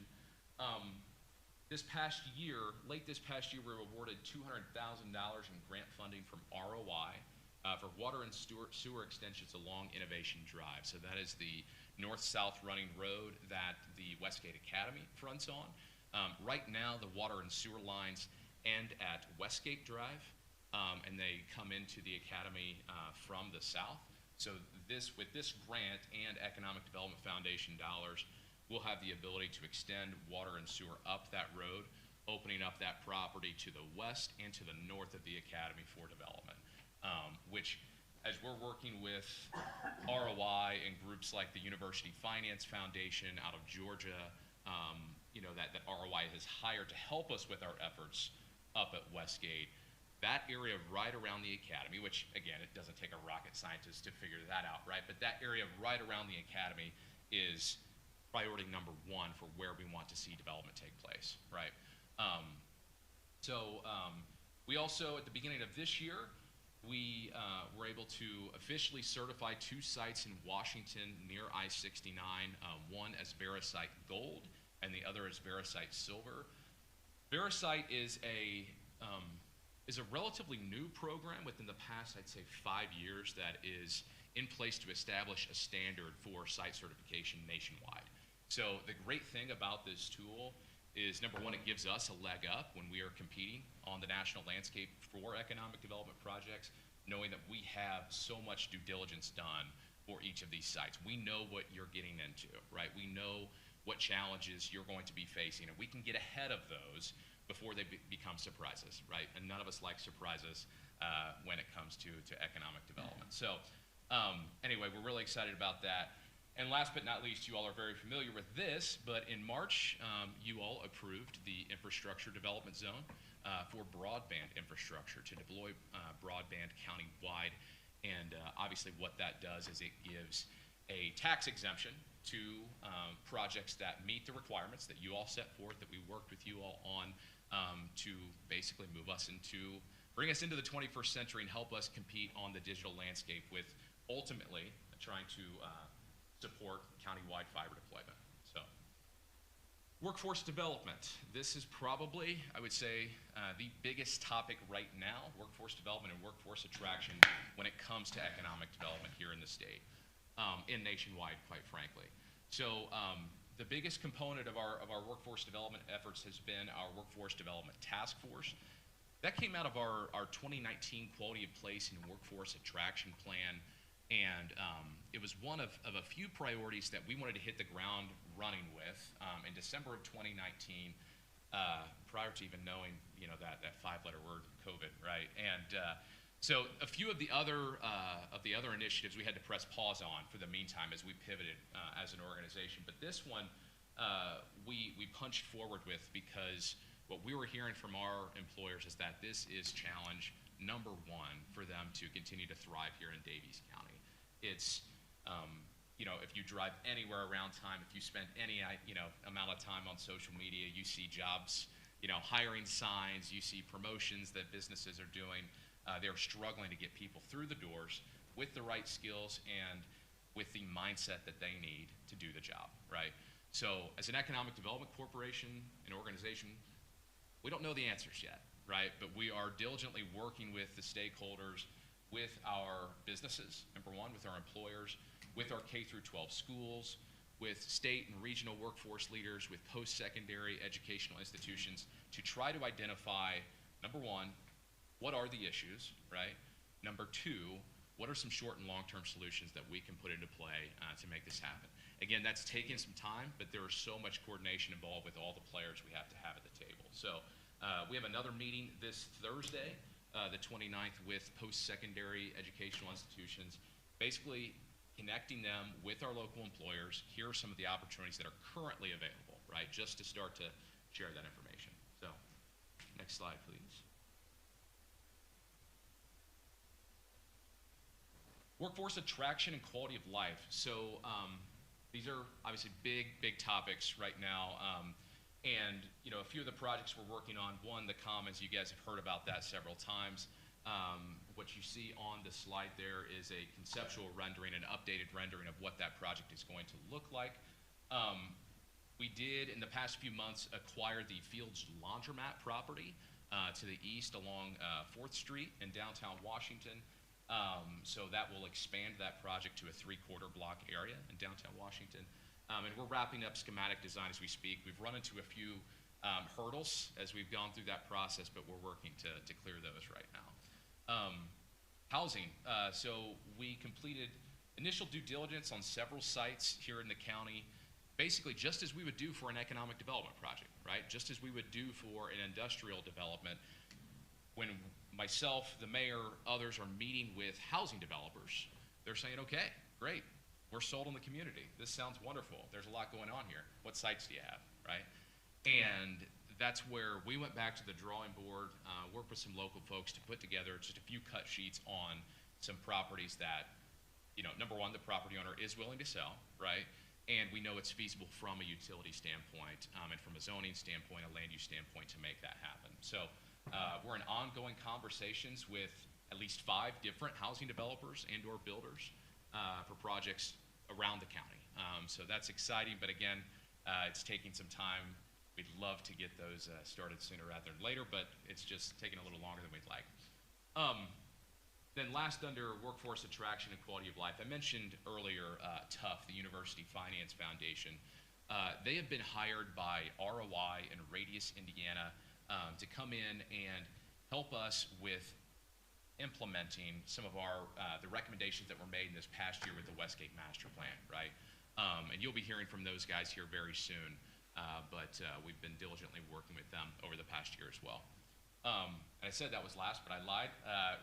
Late this past year, we were awarded $200,000 in grant funding from ROI for water and sewer extensions along Innovation Drive. So that is the north-south running road that the Westgate Academy fronts on. Right now, the water and sewer lines end at Westgate Drive, and they come into the Academy from the south. So with this grant and Economic Development Foundation dollars, we'll have the ability to extend water and sewer up that road, opening up that property to the west and to the north of the Academy for development, which, as we're working with ROI and groups like the University Finance Foundation out of Georgia, that ROI has hired to help us with our efforts up at Westgate, that area right around the Academy, which again, it doesn't take a rocket scientist to figure that out, right? But that area right around the Academy is priority number 1 for where we want to see development take place, right? We also, at the beginning of this year, we were able to officially certify 2 sites in Washington near I-69, one as Verisite Gold and the other as Verisite Silver. Verisite is a relatively new program within the past, I'd say, 5 years that is in place to establish a standard for site certification nationwide. So the great thing about this tool is, number one, it gives us a leg up when we are competing on the national landscape for economic development projects, knowing that we have so much due diligence done for each of these sites. We know what you're getting into, right? We know what challenges you're going to be facing, and we can get ahead of those before they become surprises, right? And none of us like surprises when it comes to economic development. So anyway, we're really excited about that. And last but not least, you all are very familiar with this, but in March, you all approved the infrastructure development zone for broadband infrastructure to deploy broadband county-wide. And obviously what that does is it gives a tax exemption to projects that meet the requirements that you all set forth, that we worked with you all on to basically bring us into the 21st century and help us compete on the digital landscape with ultimately trying to support countywide fiber deployment. So, workforce development. This is probably, I would say, the biggest topic right now, workforce development and workforce attraction when it comes to economic development here in the state, and nationwide, quite frankly. So, the biggest component of our workforce development efforts has been our workforce development task force. that came out of our 2019 Quality of Place and Workforce Attraction Plan. And it was one of a few priorities that we wanted to hit the ground running with in December of 2019, prior to even knowing, that five-letter word, COVID, right? And so a few of the other initiatives we had to press pause on for the meantime as we pivoted as an organization. But this one we punched forward with, because what we were hearing from our employers is that this is challenge number one for them to continue to thrive here in Daviess County. It's, if you drive anywhere around time, if you spend any, amount of time on social media, you see jobs, hiring signs, you see promotions that businesses are doing. They're struggling to get people through the doors with the right skills and with the mindset that they need to do the job, right? So as an economic development corporation, an organization, we don't know the answers yet, right? But we are diligently working with the stakeholders, with our businesses, number one, with our employers, with our K through 12 schools, with state and regional workforce leaders, with post-secondary educational institutions, to try to identify, number one, what are the issues, right? Number two, what are some short and long-term solutions that we can put into play to make this happen? Again, that's taken some time, but there is so much coordination involved with all the players we have to have at the table. So we have another meeting this Thursday, the 29th, with post-secondary educational institutions, basically connecting them with our local employers. Here are some of the opportunities that are currently available, right, just to start to share that information. So next slide, please. Workforce attraction and quality of life. So these are obviously big topics right now. And a few of the projects we're working on, one, the Commons, you guys have heard about that several times. What you see on the slide there is a conceptual rendering, an updated rendering of what that project is going to look like. We did, in the past few months, acquire the Fields Laundromat property to the east along 4th Street in downtown Washington. So that will expand that project to a 3/4 block area in downtown Washington. And we're wrapping up schematic design as we speak. We've run into a few hurdles as we've gone through that process, but we're working to clear those right now. Housing. So we completed initial due diligence on several sites here in the county, basically just as we would do for an economic development project, right? Just as we would do for an industrial development. When myself, the mayor, others are meeting with housing developers, they're saying, okay, great, we're sold on the community. This sounds wonderful. There's a lot going on here. What sites do you have, right? And that's where we went back to the drawing board, worked with some local folks to put together just a few cut sheets on some properties that, number one, the property owner is willing to sell, right? And we know it's feasible from a utility standpoint and from a zoning standpoint, a land use standpoint, to make that happen. So we're in ongoing conversations with at least 5 different housing developers and or builders for projects around the county. So that's exciting, but again, it's taking some time. We'd love to get those started sooner rather than later, but it's just taking a little longer than we'd like. Then last, under workforce attraction and quality of life, I mentioned earlier TUF, the University Finance Foundation. They have been hired by ROI and Radius, Indiana, to come in and help us with implementing some of our the recommendations that were made in this past year with the Westgate Master Plan, right? And you'll be hearing from those guys here very soon, but we've been diligently working with them over the past year as well. And I said that was last, but I lied.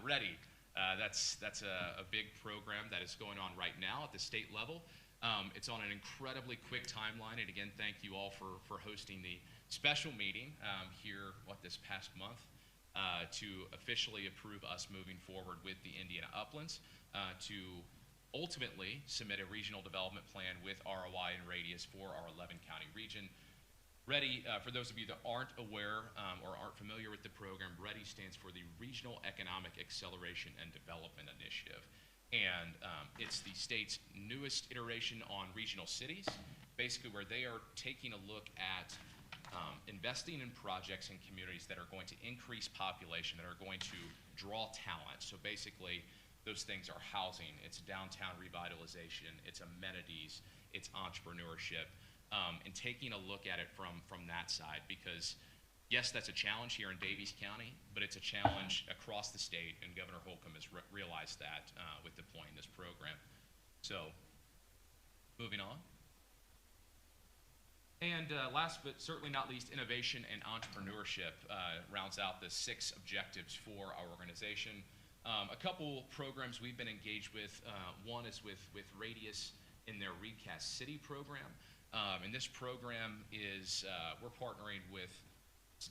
Ready. That's a big program that is going on right now at the state level. It's on an incredibly quick timeline, and again, thank you all for hosting the special meeting here, this past month, to officially approve us moving forward with the Indiana Uplands to ultimately submit a regional development plan with ROI and Radius for our 11-county region. READY, for those of you that aren't aware or aren't familiar with the program, READY stands for the Regional Economic Acceleration and Development Initiative. And it's the state's newest iteration on regional cities, basically where they are taking a look at investing in projects and communities that are going to increase population, that are going to draw talent. So basically, those things are housing, it's downtown revitalization, it's amenities, it's entrepreneurship. And taking a look at it from that side, because Yes, that's a challenge here in Daviess County, but it's a challenge across the state, and Governor Holcomb has realized that with deploying this program. So, moving on. And last but certainly not least, innovation and entrepreneurship rounds out the 6 objectives for our organization. A couple programs we've been engaged with. One is with Radius in their Recast City program. And this program is, we're partnering with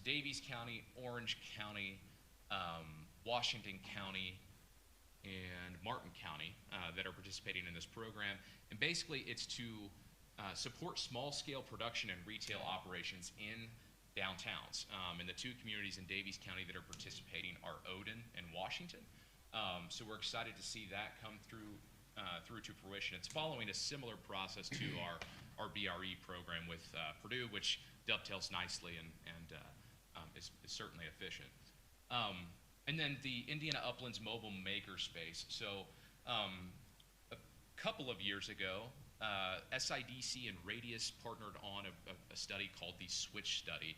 Daviess County, Orange County, Washington County, and Martin County that are participating in this program. And basically it's to support small-scale production and retail operations in downtowns. And the 2 communities in Daviess County that are participating are Odin and Washington. So we're excited to see that come through to fruition. It's following a similar process to our BRE program with Purdue, which dovetails nicely and is certainly efficient. And then the Indiana Uplands Mobile Makerspace. So a couple of years ago, SIDC and Radius partnered on a study called the Switch Study.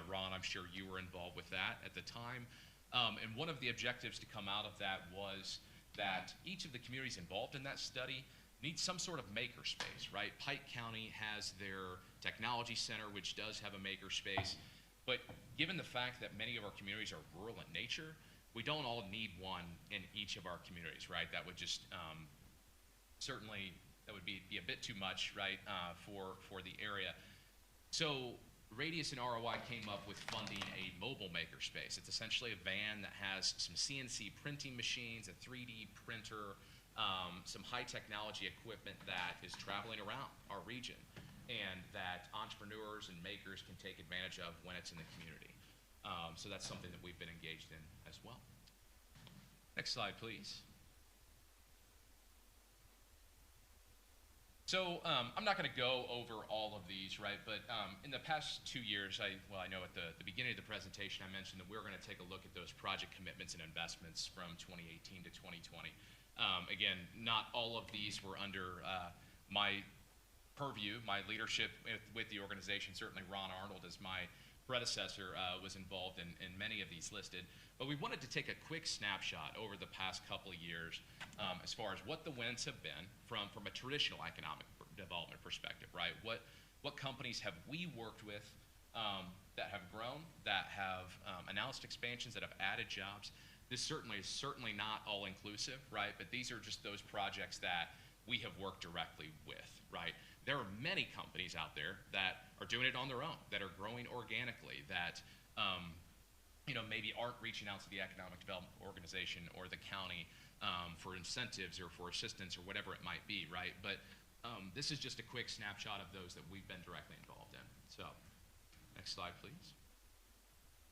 Ron, I'm sure you were involved with that at the time. And one of the objectives to come out of that was that each of the communities involved in that study needs some sort of makerspace, right? Pike County has their technology center, which does have a makerspace. But given the fact that many of our communities are rural in nature, we don't all need one in each of our communities, right? That would just certainly, that would be a bit too much, right, for the area. So Radius and ROI came up with funding a mobile makerspace. It's essentially a van that has some CNC printing machines, a 3D printer, some high technology equipment that is traveling around our region and that entrepreneurs and makers can take advantage of when it's in the community. So that's something that we've been engaged in as well. Next slide, please. So I'm not going to go over all of these, right? But in the past 2 years, I know at the beginning of the presentation, I mentioned that we're going to take a look at those project commitments and investments from 2018 to 2020. Again, not all of these were under my purview, my leadership with the organization. Certainly Ron Arnold, as my predecessor, was involved in many of these listed. But we wanted to take a quick snapshot over the past couple of years as far as what the wins have been from a traditional economic development perspective, right? What companies have we worked with that have grown, that have announced expansions, that have added jobs? This is certainly not all inclusive, right? But these are just those projects that we have worked directly with, right? There are many companies out there that are doing it on their own, that are growing organically, that maybe aren't reaching out to the economic development organization or the county for incentives or for assistance or whatever it might be, right? But this is just a quick snapshot of those that we've been directly involved in. So, next slide, please.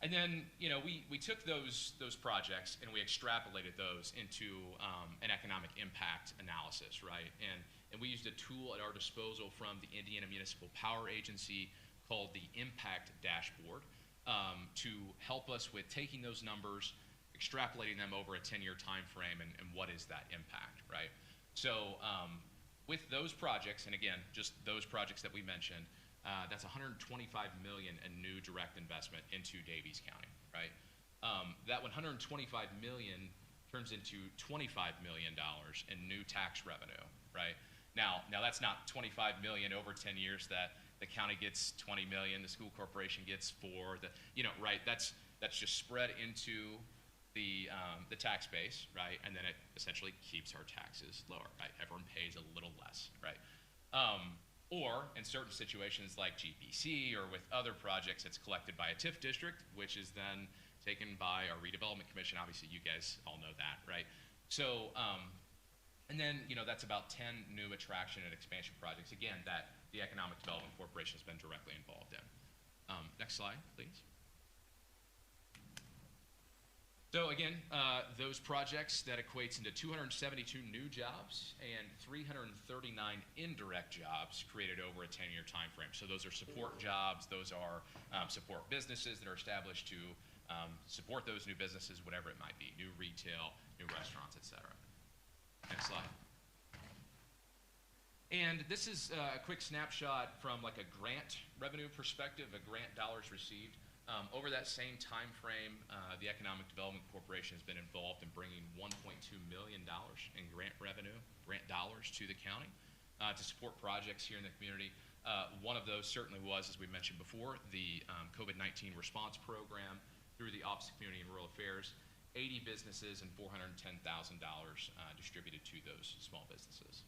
And then, we took those projects and we extrapolated those into an economic impact analysis, right? And we used a tool at our disposal from the Indiana Municipal Power Agency called the Impact Dashboard to help us with taking those numbers, extrapolating them over a 10-year time frame, and what is that impact, right? So with those projects, and again, just those projects that we mentioned, that's $125 million in new direct investment into Daviess County, right? That $125 million turns into $25 million in new tax revenue, right? Now that's not $25 million over 10 years that the county gets $20 million, the school corporation gets $4, right? That's just spread into the tax base, right? And then it essentially keeps our taxes lower, right? Everyone pays a little less, right? Or in certain situations like GPC or with other projects, it's collected by a TIF district, which is then taken by our redevelopment commission. Obviously, you guys all know that, right? So, and then, that's about 10 new attraction and expansion projects, again, that the Economic Development Corporation has been directly involved in. Next slide, please. So again, those projects, that equates into 272 new jobs and 339 indirect jobs created over a 10-year time frame. So those are support jobs, those are support businesses that are established to support those new businesses, whatever it might be, new retail, new restaurants, et cetera. Next slide. And this is a quick snapshot from like a grant revenue perspective, a grant dollars received. Over that same time frame, the Economic Development Corporation has been involved in bringing $1.2 million in grant revenue, grant dollars to the county to support projects here in the community. One of those certainly was, as we mentioned before, the COVID-19 response program through the Office of Community and Rural Affairs. 80 businesses and $410,000 distributed to those small businesses.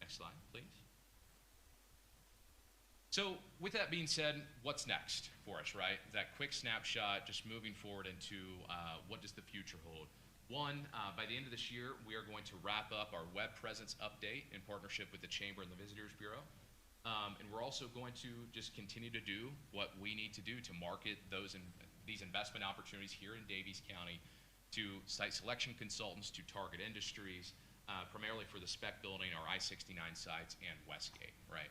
Next slide, please. So with that being said, what's next for us, right? That quick snapshot, just moving forward into what does the future hold. One, by the end of this year, we are going to wrap up our web presence update in partnership with the Chamber and the Visitors Bureau. And we're also going to just continue to do what we need to do to market these investment opportunities here in Daviess County to site selection consultants, to target industries, primarily for the Spec building, our I-69 sites, and Westgate, right?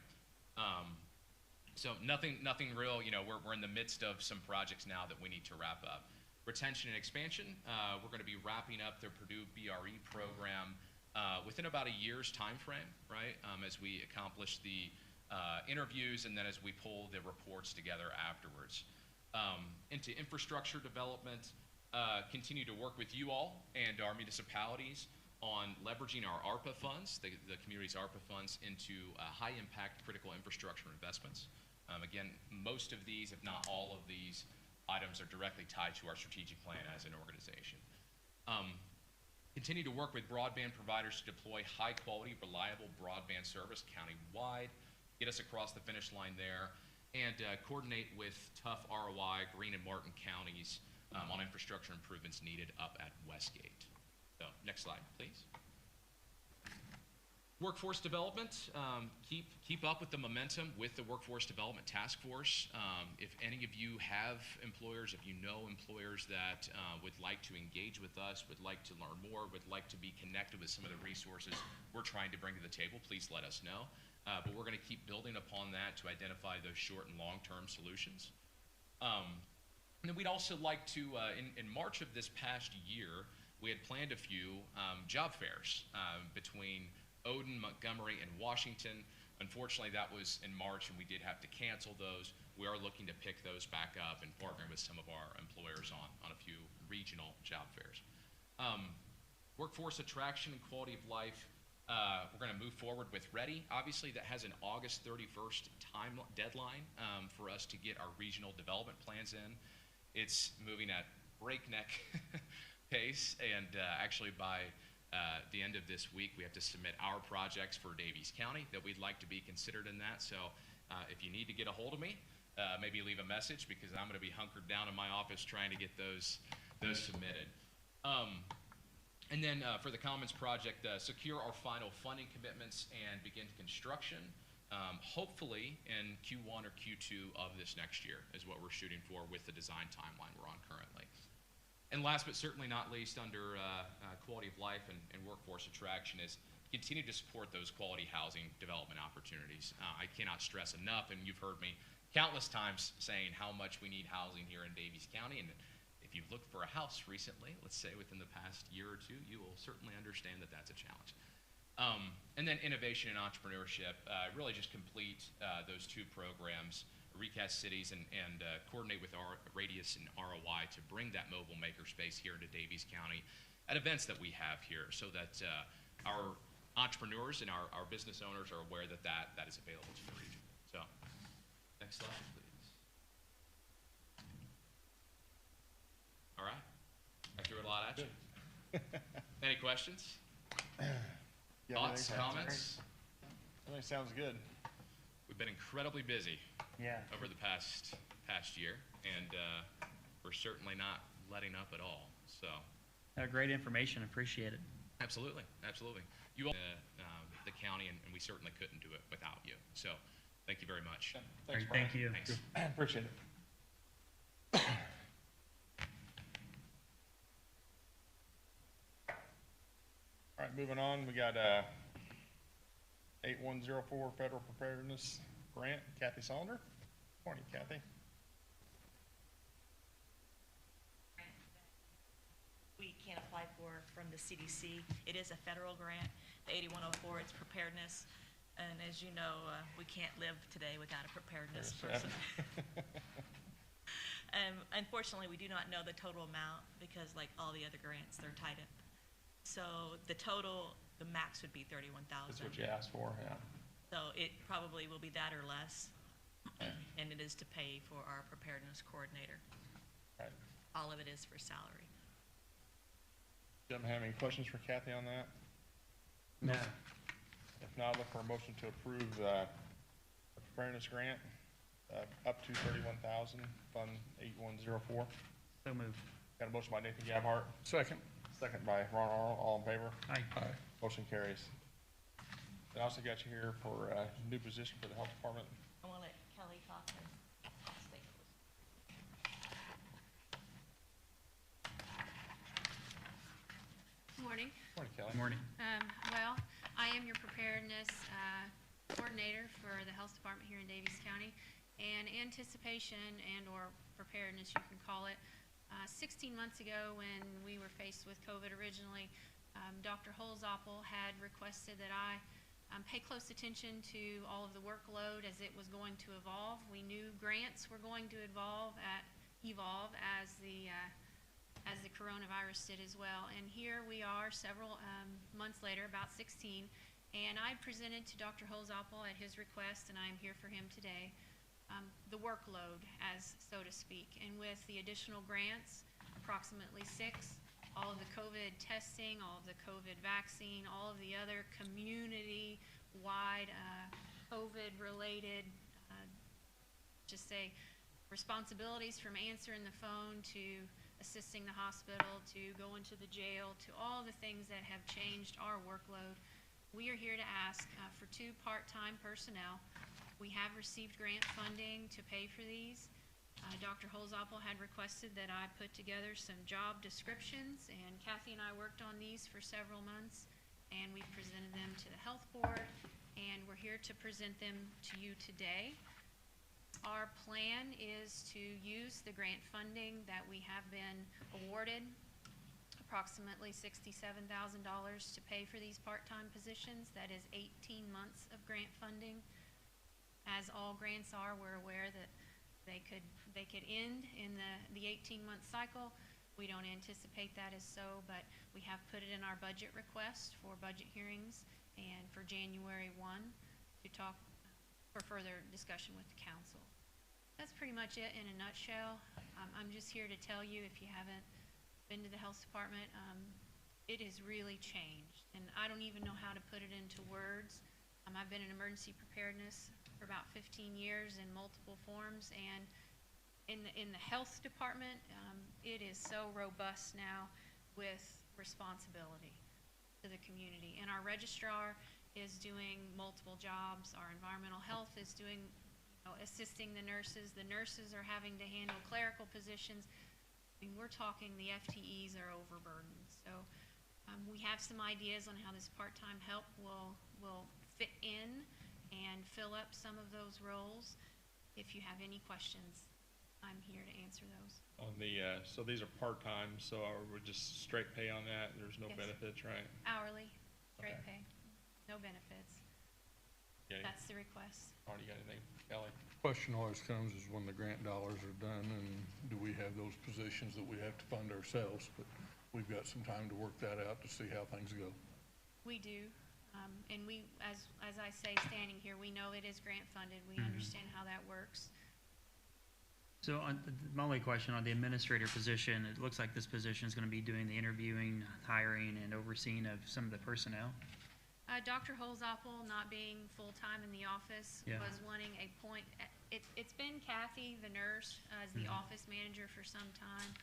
So nothing real, we're in the midst of some projects now that we need to wrap up. Retention and expansion, we're gonna be wrapping up the Purdue BRE program within about a year's time frame, right? As we accomplish the interviews and then as we pull the reports together afterwards. Into infrastructure development, continue to work with you all and our municipalities on leveraging our ARPA funds, the community's ARPA funds, into high-impact critical infrastructure investments. Again, most of these, if not all of these, items are directly tied to our strategic plan as an organization. Continue to work with broadband providers to deploy high-quality, reliable broadband service county-wide, get us across the finish line there, and coordinate with tough ROI, Greene and Martin counties on infrastructure improvements needed up at Westgate. So, next slide, please. Workforce development, keep up with the momentum with the Workforce Development Task Force. If any of you have employers, if you know employers that would like to engage with us, would like to learn more, would like to be connected with some of the resources we're trying to bring to the table, please let us know. But we're gonna keep building upon that to identify those short and long-term solutions. And then we'd also like to, in March of this past year, we had planned a few job fairs between Odin, Montgomery, and Washington. Unfortunately, that was in March, and we did have to cancel those. We are looking to pick those back up and partner with some of our employers on a few regional job fairs. Workforce attraction and quality of life, we're gonna move forward with READY. Obviously, that has an August 31st deadline for us to get our regional development plans in. It's moving at breakneck pace, and actually by the end of this week, we have to submit our projects for Daviess County that we'd like to be considered in that. So if you need to get a hold of me, maybe leave a message, because I'm gonna be hunkered down in my office trying to get those submitted. And then for the Commons project, secure our final funding commitments and begin construction, hopefully in Q1 or Q2 of this next year is what we're shooting for with the design timeline we're on currently. And last but certainly not least, under quality of life and workforce attraction, is continue to support those quality housing development opportunities. I cannot stress enough, and you've heard me countless times saying how much we need housing here in Daviess County, and if you've looked for a house recently, let's say within the past year or two, you will certainly understand that that's a challenge. And then innovation and entrepreneurship, really just complete those two programs, recast cities, and coordinate with our Radius and ROI to bring that mobile makerspace here into Daviess County at events that we have here, so that our entrepreneurs and our business owners are aware that that is available to the region. So, next slide, please. All right, I threw a lot at you. Any questions? Yeah, Thoughts, everything sounds comments? great. Everything sounds good. We've been incredibly busy Yeah. over the past year, and we're certainly not letting up at all. So, Great information, appreciate it. absolutely. You all, the county, and we certainly couldn't do it without you. So, thank you very much. Thanks, Great, Brian. thank you. Thanks. Appreciate it. All right, moving on, we got 8104 Federal Preparedness Grant, Kathy Saunders. Morning, Kathy. We can apply for from the CDC. It is a federal grant, the 8104, it's preparedness. And as you know, we can't live today without a preparedness There's person. Unfortunately, we do not know the total amount because like all the other grants, they're tied up. So the total, the max would be 31,000. That's what you asked for, yeah. So it probably will be that or less. And it is to pay for our preparedness coordinator. Right. All of it is for salary. Gentlemen, have any questions for Kathy on that? No. If not, look for a motion to approve the preparedness grant, up to 31,000, Fund 8104. So moved. Got a motion by Nathan Gabhart, Second. second by Ron Arnold, all in favor? Aye. Aye. Motion carries. I also got you here for a new position for the health department. I want to let Kelly talk and stay. Morning. Morning, Kelly. Morning. Well, I am your preparedness coordinator for the health department here in Daviess County. And anticipation and/or preparedness, you can call it. 16 months ago, when we were faced with COVID originally, Dr. Holzapfel had requested that I pay close attention to all of the workload as it was going to evolve. We knew grants were going to evolve as the coronavirus did as well. And here we are several months later, about 16, and I presented to Dr. Holzapfel at his request, and I am here for him today, the workload, as so to speak. And with the additional grants, approximately 6, all of the COVID testing, all of the COVID vaccine, all of the other community-wide COVID-related, just say, responsibilities, from answering the phone to assisting the hospital to going to the jail to all the things that have changed our workload. We are here to ask for 2 part-time personnel. We have received grant funding to pay for these. Dr. Holzapfel had requested that I put together some job descriptions, and Kathy and I worked on these for several months, and we presented them to the health board, and we're here to present them to you today. Our plan is to use the grant funding that we have been awarded, approximately $67,000 to pay for these part-time positions. That is 18 months of grant funding. As all grants are, we're aware that they could end in the 18-month cycle. We don't anticipate that as so, but we have put it in our budget request for budget hearings and for January 1 to talk for further discussion with the council. That's pretty much it in a nutshell. I'm just here to tell you, if you haven't been to the health department, it has really changed, and I don't even know how to put it into words. I've been in emergency preparedness for about 15 years in multiple forms, and in the health department, it is so robust now with responsibility to the community. And our registrar is doing multiple jobs. Our environmental health is doing, assisting the nurses. The nurses are having to handle clerical positions. I mean, we're talking the FTEs are overburdened. So we have some ideas on how this part-time help will fit in and fill up some of those roles. If you have any questions, I'm here to answer those. On the, so these are part-time, so we're just straight pay on that? There's no Yes. benefits, right? Hourly, straight Okay. pay, no benefits. Okay. That's the request. Already got anything, Kelly? Question always comes is when the grant dollars are done, and do we have those positions that we have to fund ourselves? But we've got some time to work that out to see how things go. We do, and we, as I say, standing here, we know it is grant funded. We Mhm. understand how that works. So my only question on the administrator position, it looks like this position is going to be doing the interviewing, hiring, and overseeing of some of the personnel. Dr. Holzapfel, not being full-time in the office, Yeah. was wanting a point. It's been Kathy, the nurse, as the Mhm. office manager for some time,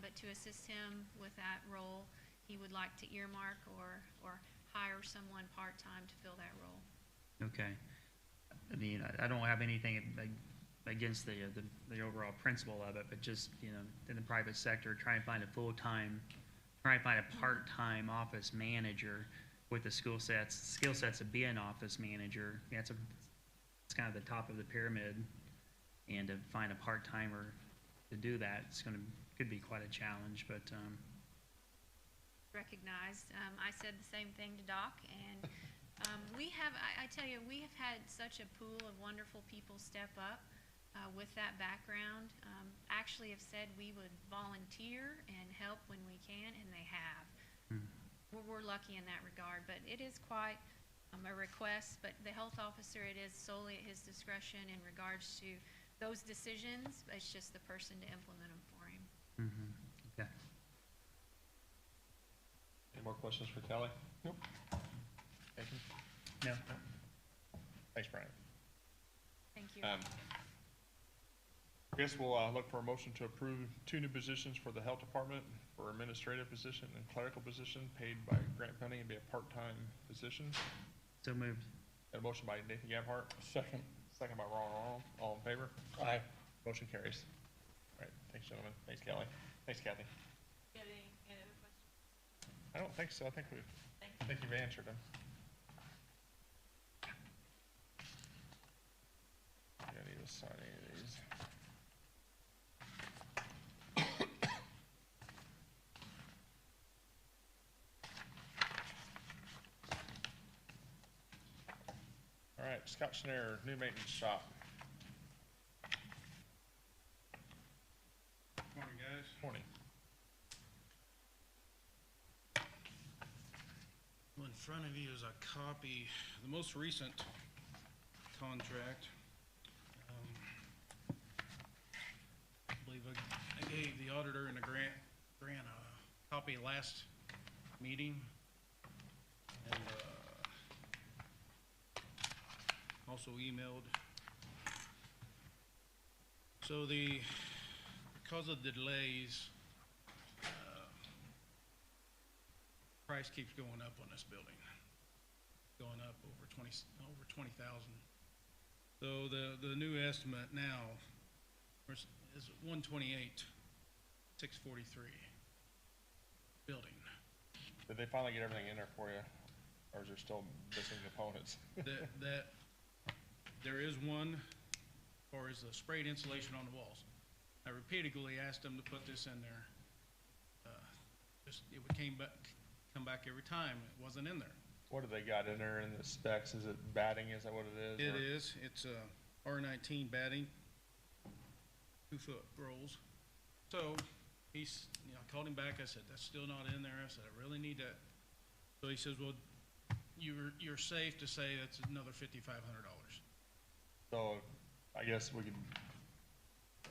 but to assist him with that role, he would like to earmark or hire someone part-time to fill that role. Okay. I mean, I don't have anything against the overall principle of it, but just, in the private sector, try and find a part-time office manager with the skill sets to be an office manager. It's kind of the top of the pyramid, and to find a part-timer to do that, could be quite a challenge, but, Recognized. I said the same thing to Doc, and I tell you, we have had such a pool of wonderful people step up. with that background actually have said we would volunteer and help when we can, and they have. We're lucky in that regard, but it is quite a request, but the health officer, it is solely at his discretion in regards to those decisions. It's just the person to implement them for him. Okay. Any more questions for Kelly? Nope. Thank you. No. Thanks, Brian. Thank you. I guess we'll look for a motion to approve 2 new positions for the health department for administrative position and clerical position paid by grant funding and be a part-time position. So moved. Got a motion by Nathan Gabhart, Second. second by Ron Aron. All in favor? Aye. Motion carries. All right, thanks, gentlemen. Thanks, Kelly. Thanks, Kathy. Got any other questions? I don't think so. I think you've answered them. I don't need to sign any of these. All right, Scott Schneider, new maintenance shop. Morning, guys. Morning. Well, in front of you is a copy, the most recent contract. I believe I gave the auditor and the grant a copy last meeting. And also emailed. So because of the delays, price keeps going up on this building, going up over 20,000. So the new estimate now is 128,643 building. Did they finally get everything in there for you, or is there still missing components? That there is one, or is the sprayed insulation on the walls. I repeatedly asked them to put this in there. It would come back every time. It wasn't in there. What do they got in there in the specs? Is it batting? Is that what it is? It or- is. It's R19 batting, 2-foot rolls. So I called him back. I said, that's still not in there. I said, I really need that. So he says, well, you're safe to say that's another $5,500. So I guess we could,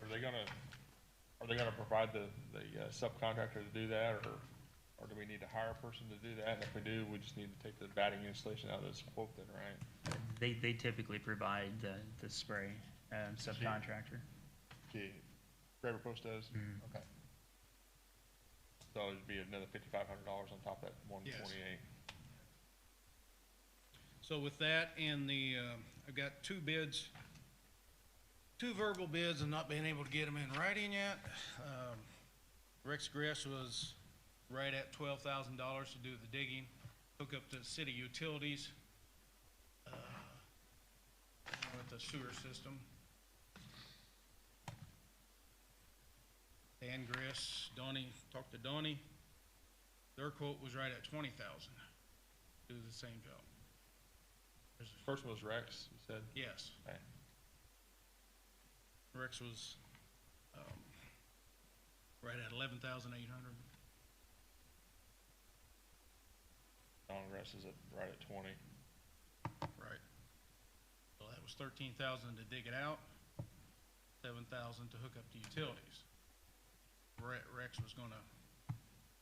are they gonna provide the subcontractor to do that, or do we need to hire a person to do that? And if we do, we just need to take the batting installation out of this quote then, right? They typically provide the spray subcontractor. The Graver Post does? Mhm. Okay. So it'd be another $5,500 on top of that 128. So with that and I've got 2 bids, 2 verbal bids and not being able to get them in writing yet. Rex Gress was right at $12,000 to do the digging, hook up the city utilities with the sewer system. Dan Gress, talked to Donnie. Their quote was right at $20,000 to do the same job. First one was Rex, you said? Yes. Okay. Rex was right at 11,800. Don Rex is right at 20. Right. So that was 13,000 to dig it out, 7,000 to hook up the utilities. Rex was gonna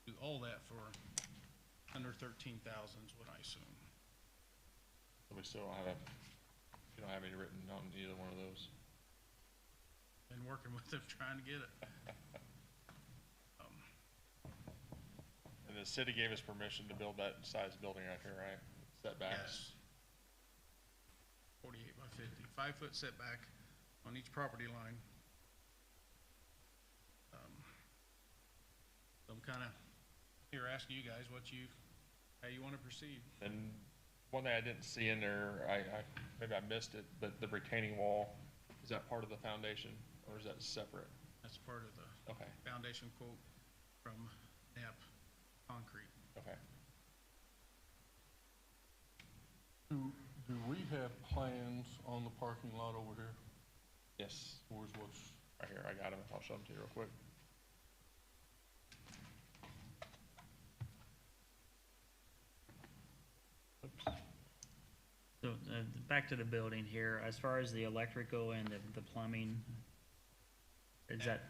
do all that for under 13,000 is what I assume. So we still don't have any written on either one of those. Been working with them trying to get it. And the city gave us permission to build that size building right here, right? Setbacks. Yes. 48 by 50, 5-foot setback on each property line. So I'm kind of here asking you guys how you want to proceed. And one thing I didn't see in there, maybe I missed it, but the retaining wall, is that part of the foundation or is that separate? That's part of the Okay, foundation quote from NEP Concrete. okay. Do we have plans on the parking lot over here? Yes. We here, I got them, I'll show them to you real quick. Oops. So, back to the building here, as far as the electrical and the plumbing, is that,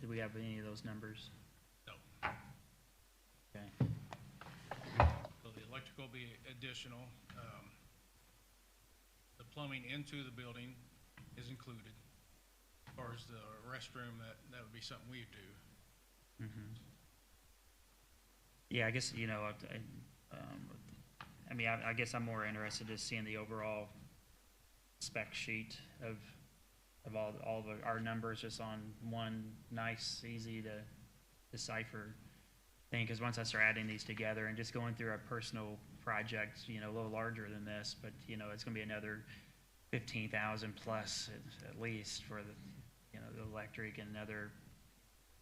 do we have any of those numbers? No. Okay, So the electrical will be additional. The plumbing into the building is included. As far as the restroom, that would be something we do. yeah, I guess, you know, I mean, I guess I'm more interested in seeing the overall spec sheet of all of our numbers just on one nice, easy to decipher thing, because once I start adding these together and just going through our personal projects, you know, a little larger than this, but, you know, it's gonna be another 15,000 plus at least for the, you know, the electric, and another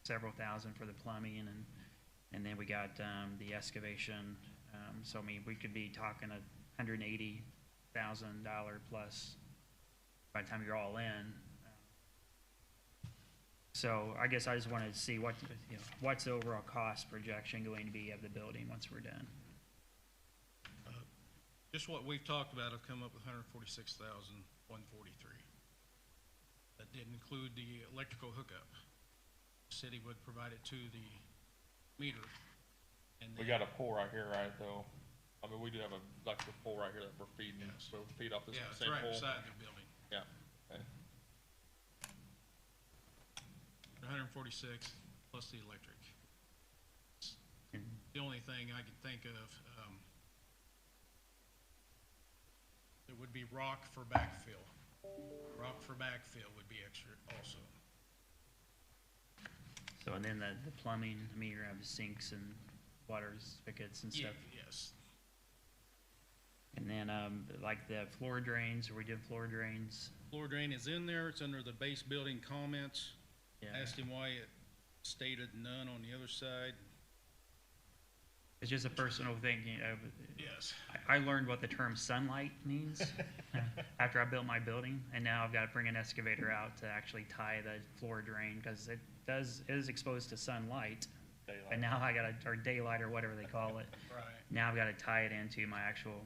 several thousand for the plumbing, and then we got the excavation. So I mean, we could be talking $180,000 plus by the time you're all in. So I guess I just wanted to see what, you know, what's the overall cost projection going to be of the building once we're done? Just what we've talked about will come up with $146,143. That didn't include the electrical hookup. The city would provide it to the meter. And We got a pole right here, right, though? I mean, we do have a electric pole right here that we're feeding, Yes. so we feed off this Yeah, it's same right pole. beside the building. Yeah, okay. 146 plus the electric. The only thing I can think of, it would be rock for backfill. Rock for backfill would be extra also. So, and then the plumbing, I mean, you're gonna have sinks and water spigots and stuff. Yes. And then, like the floor drains, are we doing floor drains? Floor drain is in there. It's under the base building comments. Yeah. Asked him why it stated none on the other side. It's just a personal thing, you know. Yes. I learned what the term sunlight means after I built my building, and now I've got to bring an excavator out to actually tie the floor drain, because it is exposed to sunlight. Daylight. And now I got to, or daylight or whatever they call it. Right. Now I've got to tie it into my actual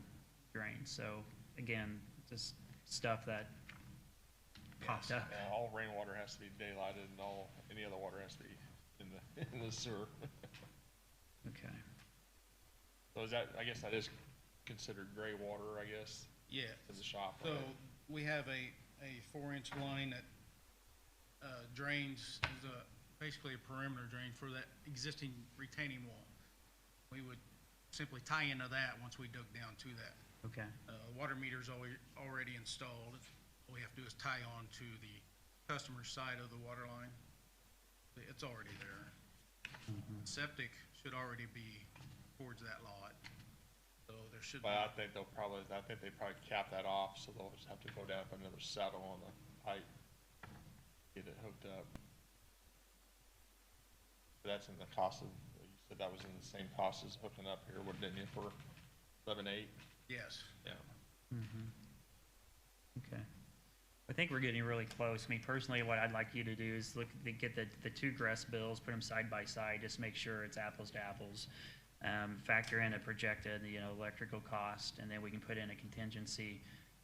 drain. So again, just stuff that popped up. Yeah, all rainwater has to be daylighted, and any other water has to be in the sewer. Okay. So is that, I guess that is considered gray water, I guess, Yeah. in the shop, So right? we have a 4-inch line that drains, is basically a perimeter drain for that existing retaining wall. We would simply tie into that once we dug down to that. Okay. Water meter's already installed. All we have to do is tie on to the customer's side of the water line. It's already there. Septic should already be towards that lot. So there should be. But I think they probably cap that off, so they'll just have to go down and put another saddle on the pipe, get it hooked up. But that's in the cost of, you said that was in the same cost as hooking up here, didn't you, for 11.8? Yes. Yeah. Okay. I think we're getting really close. I mean, personally, what I'd like you to do is get the two GRES bills, put them side by side, just make sure it's apples to apples. Factor in a projected, you know, electrical cost, and then we can put in a contingency.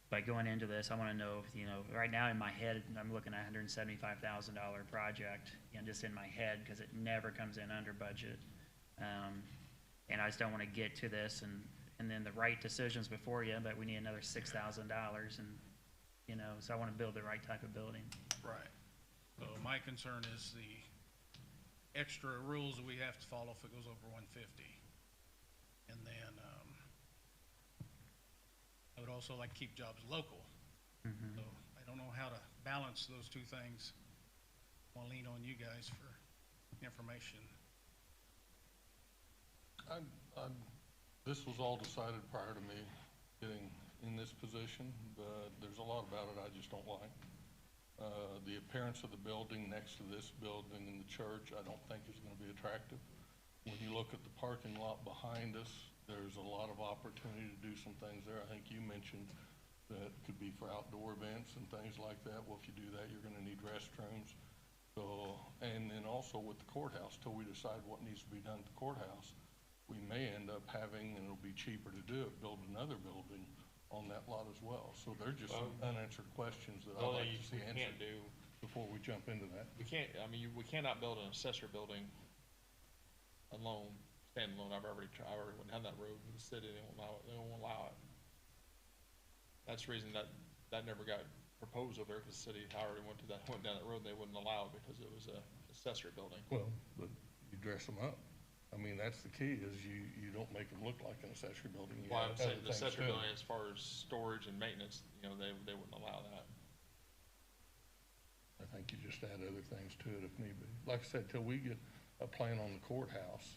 By going into this, I want to know if, you know, right now in my head, I'm looking at $175,000 project, you know, just in my head, because it never comes in under budget. And I just don't want to get to this and then the right decisions before you, but we need another $6,000, and, you know, so I want to build the right type of building. Right. So my concern is the extra rules that we have to follow if it goes over 150. And then, I would also like to keep jobs local. So I don't know how to balance those two things. I'll lean on you guys for information. This was all decided prior to me getting in this position, but there's a lot about it I just don't like. The appearance of the building next to this building in the church, I don't think is gonna be attractive. When you look at the parking lot behind us, there's a lot of opportunity to do some things there. I think you mentioned that could be for outdoor events and things like that. Well, if you do that, you're gonna need restrooms. So, and then also with the courthouse, till we decide what needs to be done at the courthouse, we may end up having, and it'll be cheaper to do it, build another building on that lot as well. So there's just some unanswered questions that I'd like to see We can't answered do, before we jump into that. we can't, I mean, we cannot build an accessory building alone, standalone. I already went down that road with the city, they won't allow it. That's the reason that never got proposed over there, because the city already went down that road, and they wouldn't allow it because it was a accessory building. Well, but you dress them up. I mean, that's the key, is you don't make them look like an accessory building. You Well, add I'm saying other the things accessory to it. building, as far as storage and maintenance, you know, they wouldn't allow that. I think you just add other things to it if need be. Like I said, till we get a plan on the courthouse,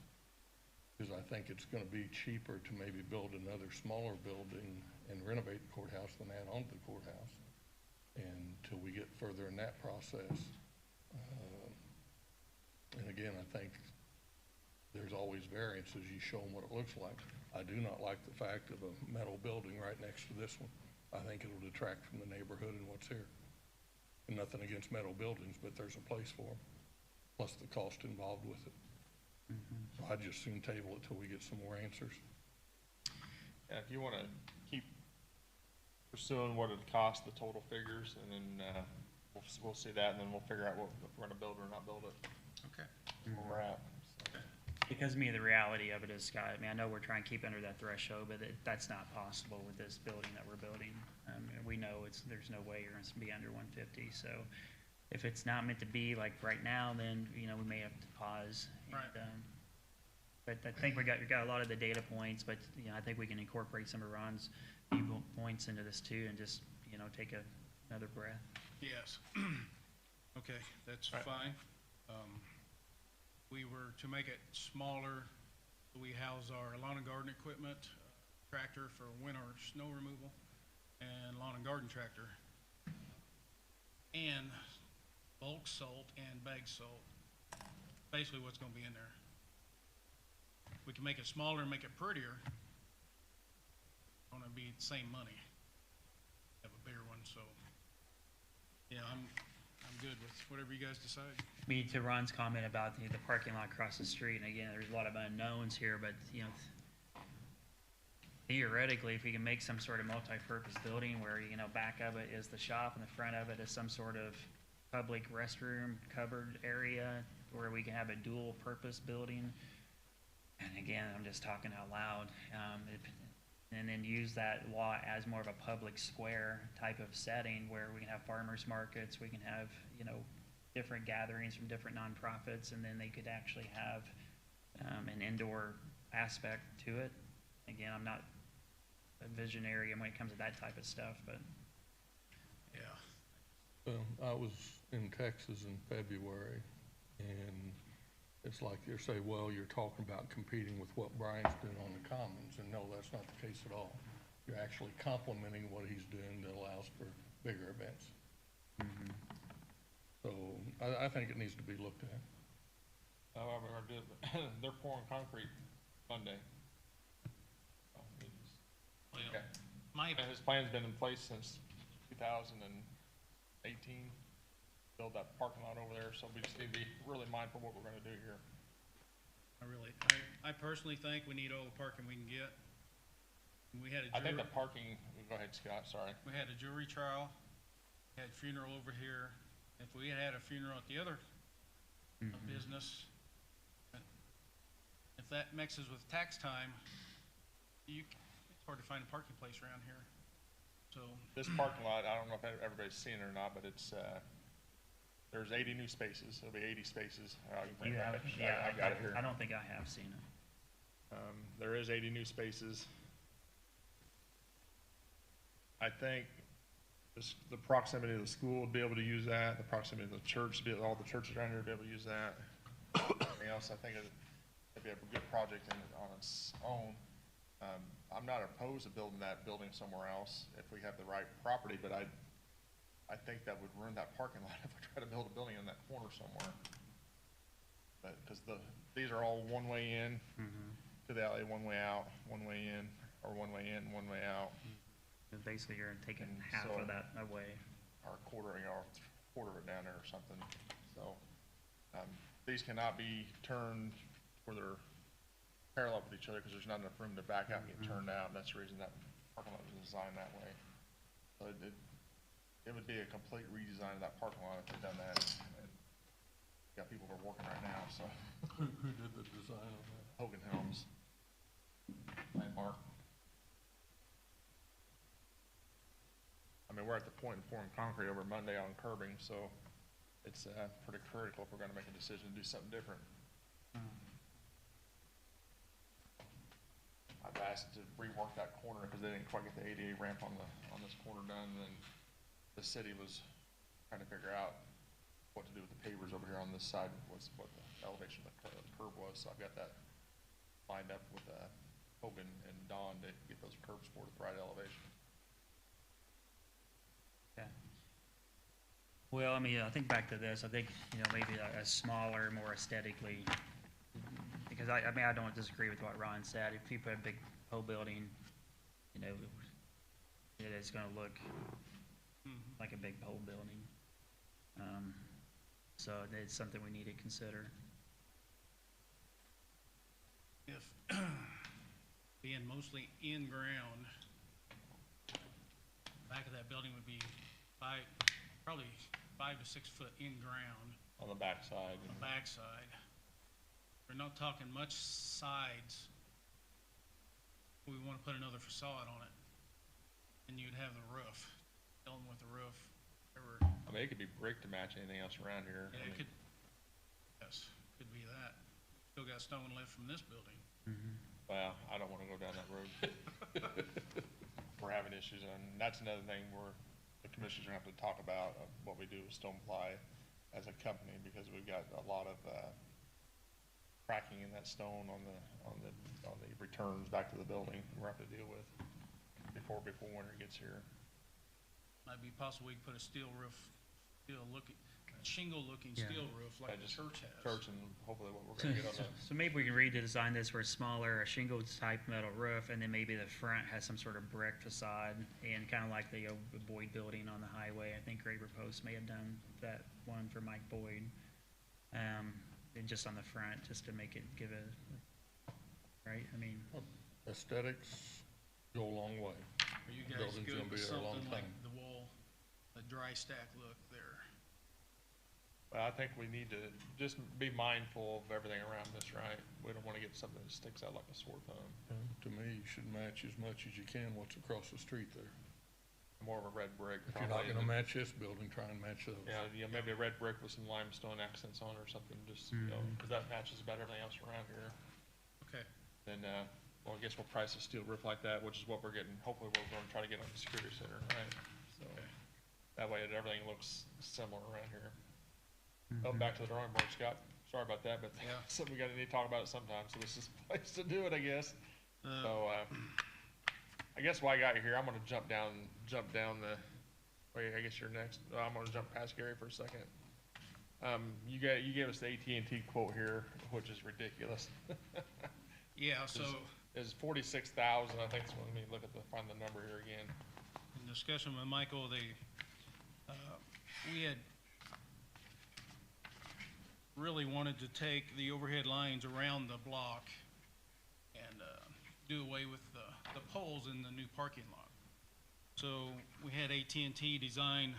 because I think it's gonna be cheaper to maybe build another smaller building and renovate the courthouse than add on to the courthouse. And till we get further in that process, and again, I think there's always variances. You show them what it looks like. I do not like the fact of a metal building right next to this one. I think it'll detract from the neighborhood and what's here. And nothing against metal buildings, but there's a place for them, plus the cost involved with it. So I'd just soon table it till we get some more answers. Yeah, if you wanna keep pursuing what it costs, the total figures, and then, we'll see that, and then we'll figure out if we're gonna build it or not build it, Okay. where we're at. Because to me, the reality of it is, Scott, I mean, I know we're trying to keep under that threshold, but that's not possible with this building that we're building. We know there's no way you're gonna be under 150, so if it's not meant to be like right now, then, you know, we may have to pause. Right. But I think we got a lot of the data points, but, you know, I think we can incorporate some of Ron's viewpoints into this too, and just, you know, take another breath. Yes. Okay, that's Right. fine. We were to make it smaller, we house our lawn and garden equipment, tractor for winter snow removal, and lawn and garden tractor, and bulk salt and bag salt. Basically what's gonna be in there. We can make it smaller and make it prettier. Gonna be the same money. Have a bigger one, so, yeah, I'm good with whatever you guys decide. Me, to Ron's comment about the parking lot across the street, and again, there's a lot of unknowns here, but, you know, theoretically, if we can make some sort of multi-purpose building where, you know, back of it is the shop and the front of it is some sort of public restroom covered area where we can have a dual purpose building. And again, I'm just talking out loud, and then use that lot as more of a public square type of setting where we can have farmers markets, we can have, you know, different gatherings from different nonprofits, and then they could actually have an indoor aspect to it. Again, I'm not a visionary when it comes to that type of stuff, but Yeah. Well, I was in Texas in February, and it's like they say, well, you're talking about competing with what Brian's doing on the Commons, and no, that's not the case at all. You're actually complementing what he's doing that allows for bigger events. So I think it needs to be looked at. However, they're pouring concrete Monday. Well, Okay. my, His plan's been in place since 2018, build that parking lot over there, so we just need to be really mindful of what we're gonna do here. I personally think we need all the parking we can get. We had a I think jury, the parking, go ahead, Scott, sorry. we had a jury trial, had funeral over here. If we had a funeral at the other business, if that mixes with tax time, it's hard to find a parking place around here. So, This parking lot, I don't know if everybody's seen it or not, but it's, there's 80 new spaces, there'll be 80 spaces. You can bring you it have back. it, yeah, I got it here. I don't think I have seen it. There is 80 new spaces. I think the proximity of the school would be able to use that, the proximity of the church, all the churches around here would be able to use that. Anything else, I think it'd be a good project on its own. I'm not opposed to building that building somewhere else if we have the right property, but I think that would ruin that parking lot if we try to build a building in that corner somewhere. But, because these are all one way in to the alley, one way out, one way in, or one way in, one way out. Basically, you're taking And half so- of that away. or quarter of it down there or something. So, these cannot be turned where they're parallel with each other because there's not enough room to back out and get turned out. That's the reason that parking lot was designed that way. So it would be a complete redesign of that parking lot if they'd done that. And got people who are working right now, so Who did the design on that? Hogan Helms. Landmark. I mean, we're at the point of pouring concrete over Monday on curbing, so it's pretty critical if we're gonna make a decision to do something different. I've asked to rework that corner because they didn't quite get the ADA ramp on this corner done, and the city was trying to figure out what to do with the pavers over here on this side, what the elevation of the curb was, so I've got that lined up with Hogan and Don to get those curbs for the right elevation. Yeah. Well, I mean, I think back to this, I think, maybe a smaller, more aesthetically, because I mean, I don't disagree with what Ron said. If you put a big whole building, it is gonna look like a big pole building. So it's something we need to consider. If being mostly in-ground, back of that building would be probably 5 to 6 foot in-ground On the back side. on the backside. We're not talking much sides. We want to put another facade on it. And you'd have the roof, filling with the roof. I mean, it could be brick to match anything else around here. Yeah, I it mean, could, yes, could be that. Still got stone left from this building. Well, I don't wanna go down that road. We're having issues, and that's another thing where the commissioners are gonna have to talk about what we do with Stoneply as a company, because we've got a lot of, cracking in that stone on the returns back to the building we're gonna have to deal with before winter gets here. Might be possible we could put a shingle-looking Yeah. steel roof like the Just church has. Church, and hopefully what we're gonna get on the. So maybe we can redesign this for a smaller, a shingle type metal roof, and then maybe the front has some sort of brick facade, and kind of like the Boyd building on the highway. I think Graver Post may have done that one for Mike Boyd. And just on the front, just to make it give a, right, I mean, Aesthetics go a long way. Are you guys Building's good gonna be with there a long something like time. the wall, the dry stack look there? Well, I think we need to just be mindful of everything around this, right? We don't wanna get something that sticks out like a sore thumb. To me, you should match as much as you can what's across the street there. More of a red brick. If you're not probably, gonna and then- match this building, try and match those. Yeah, maybe a red brick with some limestone accents on it or something, just, cause that matches about everything else around here. Okay. Then, well, I guess we'll price a steel roof like that, which is what we're getting, hopefully we're gonna try to get on the security center, right? So, that way everything looks similar around here. Oh, back to the drawing board, Scott. Sorry about that, but Yeah. something we gotta need to talk about it sometime, so this is the place to do it, I guess. So, I guess while I got you here, I'm gonna jump down the, wait, I guess you're next. I'm gonna jump past Gary for a second. You gave us the AT&T quote here, which is ridiculous. Yeah, so Is 46,000, I think, so let me find the number here again. in discussion with Michael, we had really wanted to take the overhead lines around the block and do away with the poles in the new parking lot. So we had AT&T design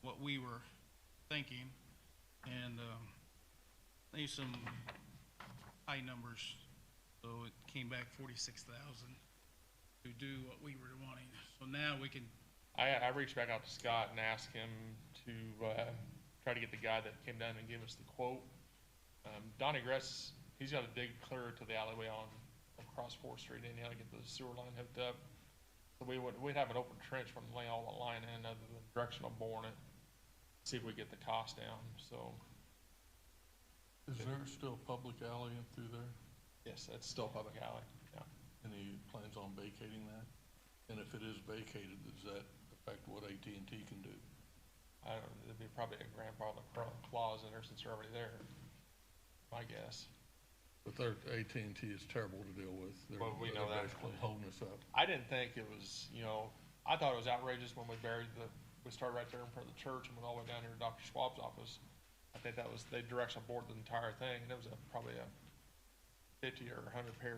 what we were thinking, and leave some high numbers. So it came back 46,000 to do what we were wanting. So now we can, I reached back out to Scott and asked him to try to get the guy that came down and gave us the quote. Donnie Gress, he's got to dig clear to the alleyway across 4th Street, and he had to get the sewer line hooked up. So we'd have an open trench from laying all the line in, other than directional boring it, see if we get the cost down. So Is there still public alley in through there? yes, it's still a public alley. Yeah. And he plans on vacating that? And if it is vacated, does that affect what AT&T can do? I don't know, there'd be probably a grandfather clause in there since they're already there, my guess. But their AT&T is terrible to deal with. Well, we know They're that. basically holding us up. I didn't think it was, I thought it was outrageous when we started right there in front of the church and went all the way down here to Dr. Schwab's office. I think they directional board the entire thing, and it was probably a 50 or 100 pair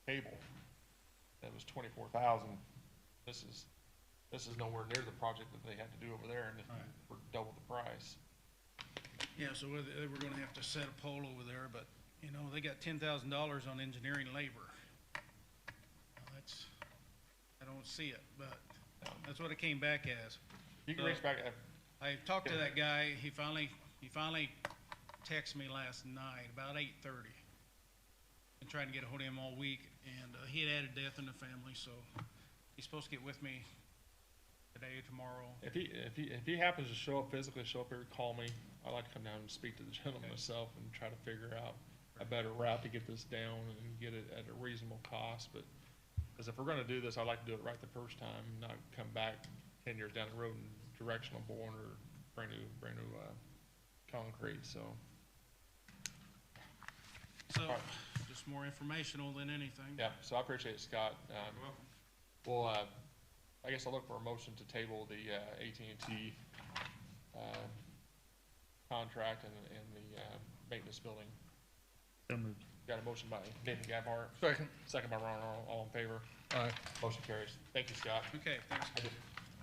cable. That was 24,000. This is nowhere near the project that they had to do over there, and for double the price. Yeah, so they were gonna have to set a pole over there, but, you know, they got $10,000 on engineering labor. Now, I don't see it, but that's what it came back as. You can reach back. I talked to that guy, he finally texted me last night, about 8:30. Been trying to get a hold of him all week, and he had added death in the family, so he's supposed to get with me today, tomorrow. If he happens to physically show up here, call me. I'd like to come down and speak to the gentleman myself and try to figure out a better route to get this down and get it at a reasonable cost. But because if we're going to do this, I'd like to do it right the first time, not come back 10 years down the road and directional boring or brand new concrete. So. Right. Just more informational than anything. Yeah. So I appreciate it, Scott. Well, I guess I'll look for a motion to table the AT&T contract and the maintenance building. So moved. Got a motion by Nathan Gabhart. Second by Ron Arnold. All in favor? Aye. Motion carries. Thank you, Scott. Okay, thanks.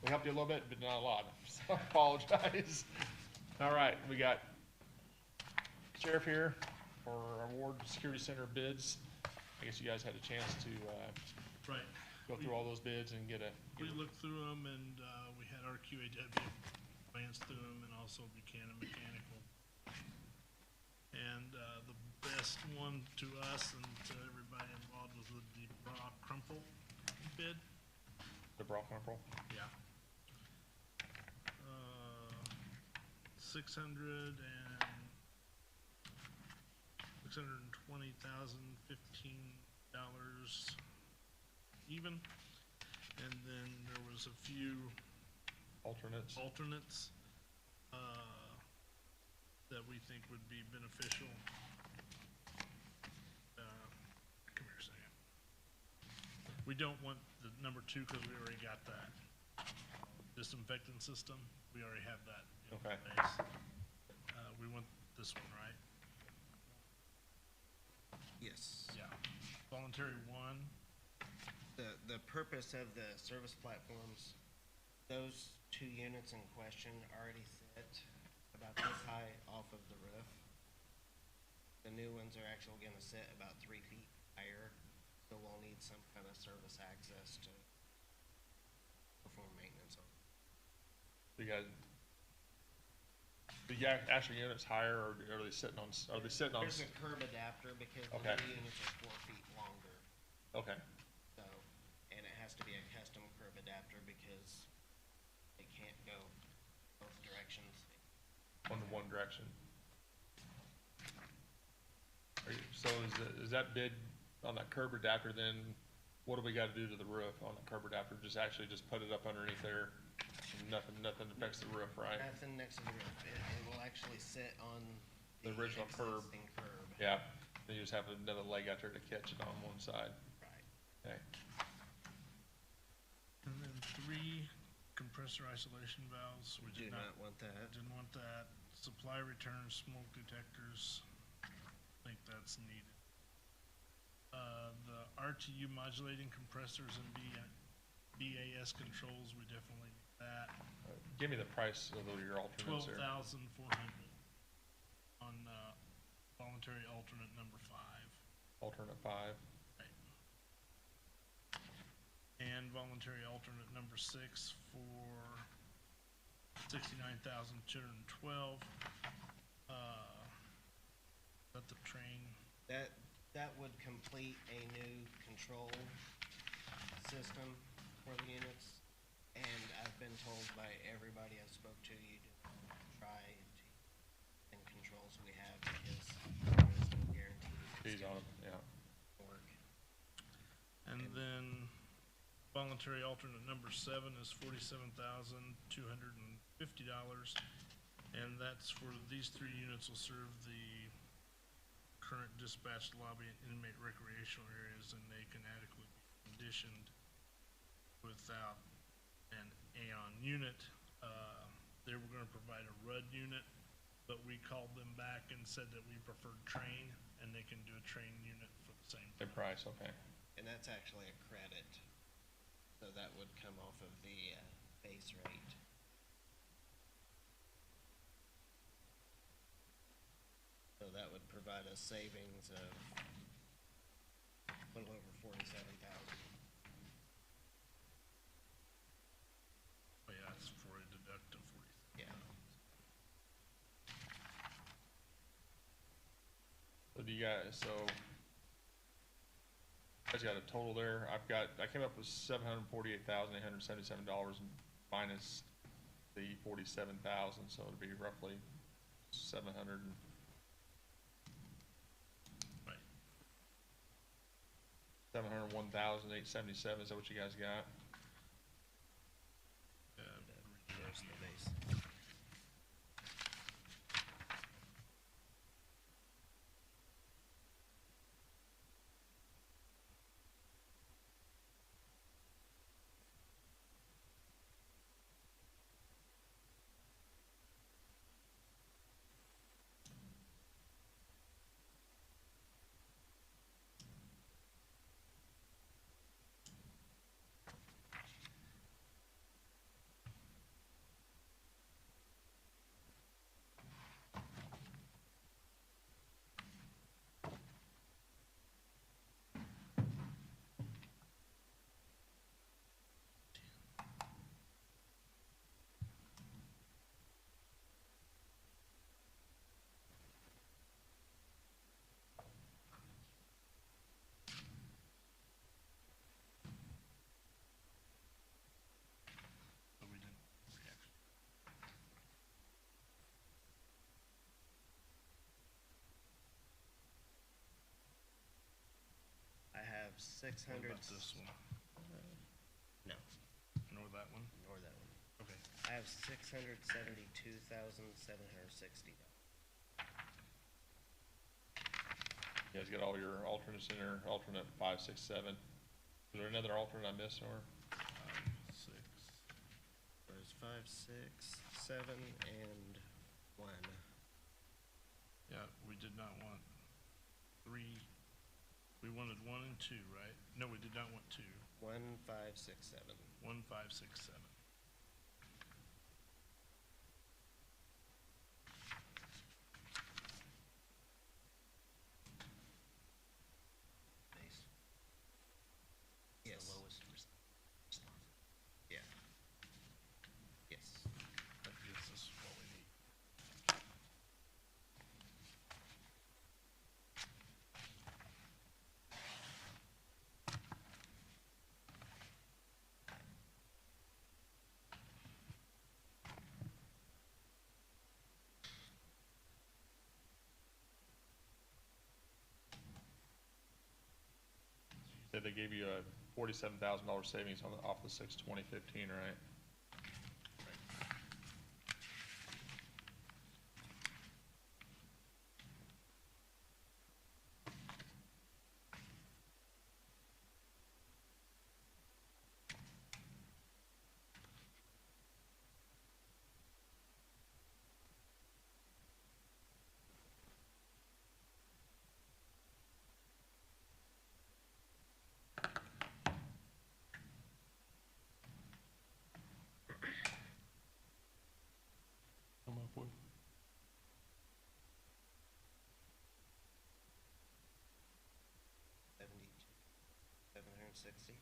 We helped you a little bit, but not a lot, so I apologize. All right, we got Sheriff here for our Ward Security Center bids. I guess you guys had a chance to Right. go through all those bids and get a. We looked through them, and we had our QAW glance through them, and also Buchanan Mechanical. And the best one to us and to everybody involved was the Brock Crumple bid. The Brock Crumple? Yeah. 620,015 even. And then there was a few Alternates. That we think would be beneficial. Come here a second. We don't want the number 2 because we already got that. Disinfectant system, we already have that in Okay. place. We want this one, right? Yes. Yeah. Voluntary 1, The purpose of the service platforms, those 2 units in question already sit about this high off of the roof. The new ones are actually gonna sit about 3 feet higher, so we'll need some kind of service access to perform maintenance on. You guys, the actual units higher, or are they sitting on? There's a curb adapter because the Okay. new units are 4 feet longer, Okay. so, and it has to be a custom curb adapter because it can't go both directions. One direction. So is that bid on that curb adapter then, what do we gotta do to the roof on the curb adapter? Just put it up underneath there? Nothing affects the roof, right? Nothing next to the roof. It will actually sit on The original curb. existing curb. Yeah, then you just have another leg out there to catch it on one side. Right. Okay. and then 3 compressor isolation valves. We Do did not want that. Didn't want that. Supply return smoke detectors, I think that's needed. The RTU modulating compressors and BAS controls, we definitely need that. Give me the price of your alternates there. 12,400 on voluntary alternate number 5. Alternate 5. Right. And voluntary alternate number 6 for 69,212. That the train. That would complete a new control system for the units. And I've been told by everybody I spoke to, you do try to, and controls we have because there is no guarantee. Fees on it, yeah. Work. And then voluntary alternate number 7 is $47,250. And that's for these 3 units will serve the current dispatch lobby and inmate recreational areas, and they can adequately be conditioned without And Aon unit, they were gonna provide a RUD unit, but we called them back and said that we preferred train, and they can do a train unit for the same Same price, okay. And that's actually a credit, so that would come off of the base rate. So that would provide us savings of a little over 47,000. Oh yeah, it's for a deduct of 40. Yeah. So do you guys, so, you guys got a total there, I came up with $748,877 minus the 47,000, so it'd be roughly 700 and, Right. 701,877, is that what you guys got? There's the base. So we didn't react. I have What 600. about this one, No, nor that one? nor that one. Okay. I have $672,760. You guys got all your alternates in there, alternate 5, 6, 7. Is there another alternate I missed, or? 6. There's 5, 6, 7, and 1. Yeah, we did not want 3, we wanted 1 and 2, right? No, we did not want 2. 1, 5, 6, 7. 1, 5, 6, 7. Base. The Yes. lowest response. Yeah. Yes. That gives us what we need. Said they gave you a $47,000 savings off the 6/20/15, right? Come up with. 72, 760.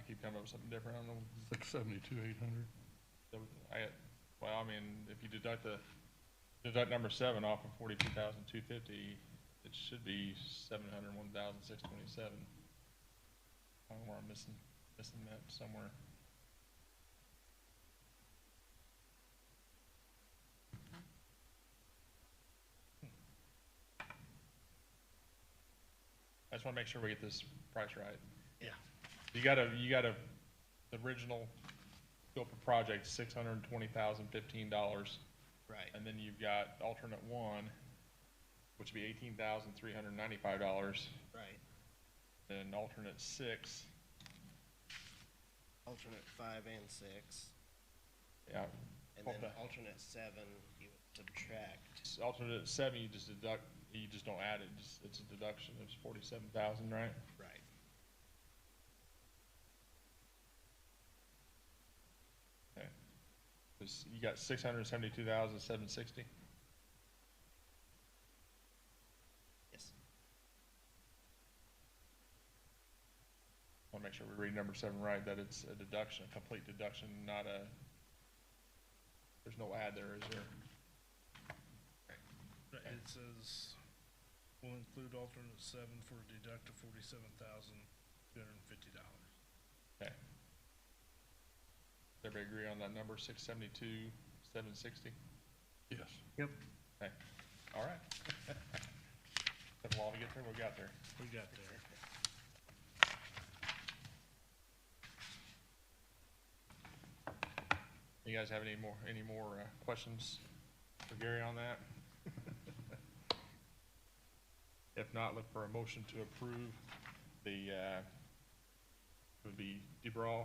keep coming up with something different, I don't know. 672,800. Well, I mean, if you deduct number 7 off of 42,250, it should be 701,627. I don't know where I'm missing that somewhere. I just want to make sure we get this price right. Yeah. You got the original scope of project, $620,015. Right. And then you've got alternate 1, which would be $18,395. Right. Then alternate 6, Alternate 5 and 6, yeah. and then alternate 7, you would subtract. Alternate 7, you just deduct, you just don't add it, it's a deduction, it's 47,000, right? Right. Okay. You got 672,760? Yes. I want to make sure we read number 7 right, that it's a deduction, a complete deduction, not there's no add there, is there? It says, will include alternate 7 for a deduct of $47,250. Okay. Everybody agree on that number, 672,760? Yes. Yep. Okay, all right. Took a while to get there, we got there. We got there. You guys have any more questions for Gary on that? If not, look for a motion to approve the, would be DeBraw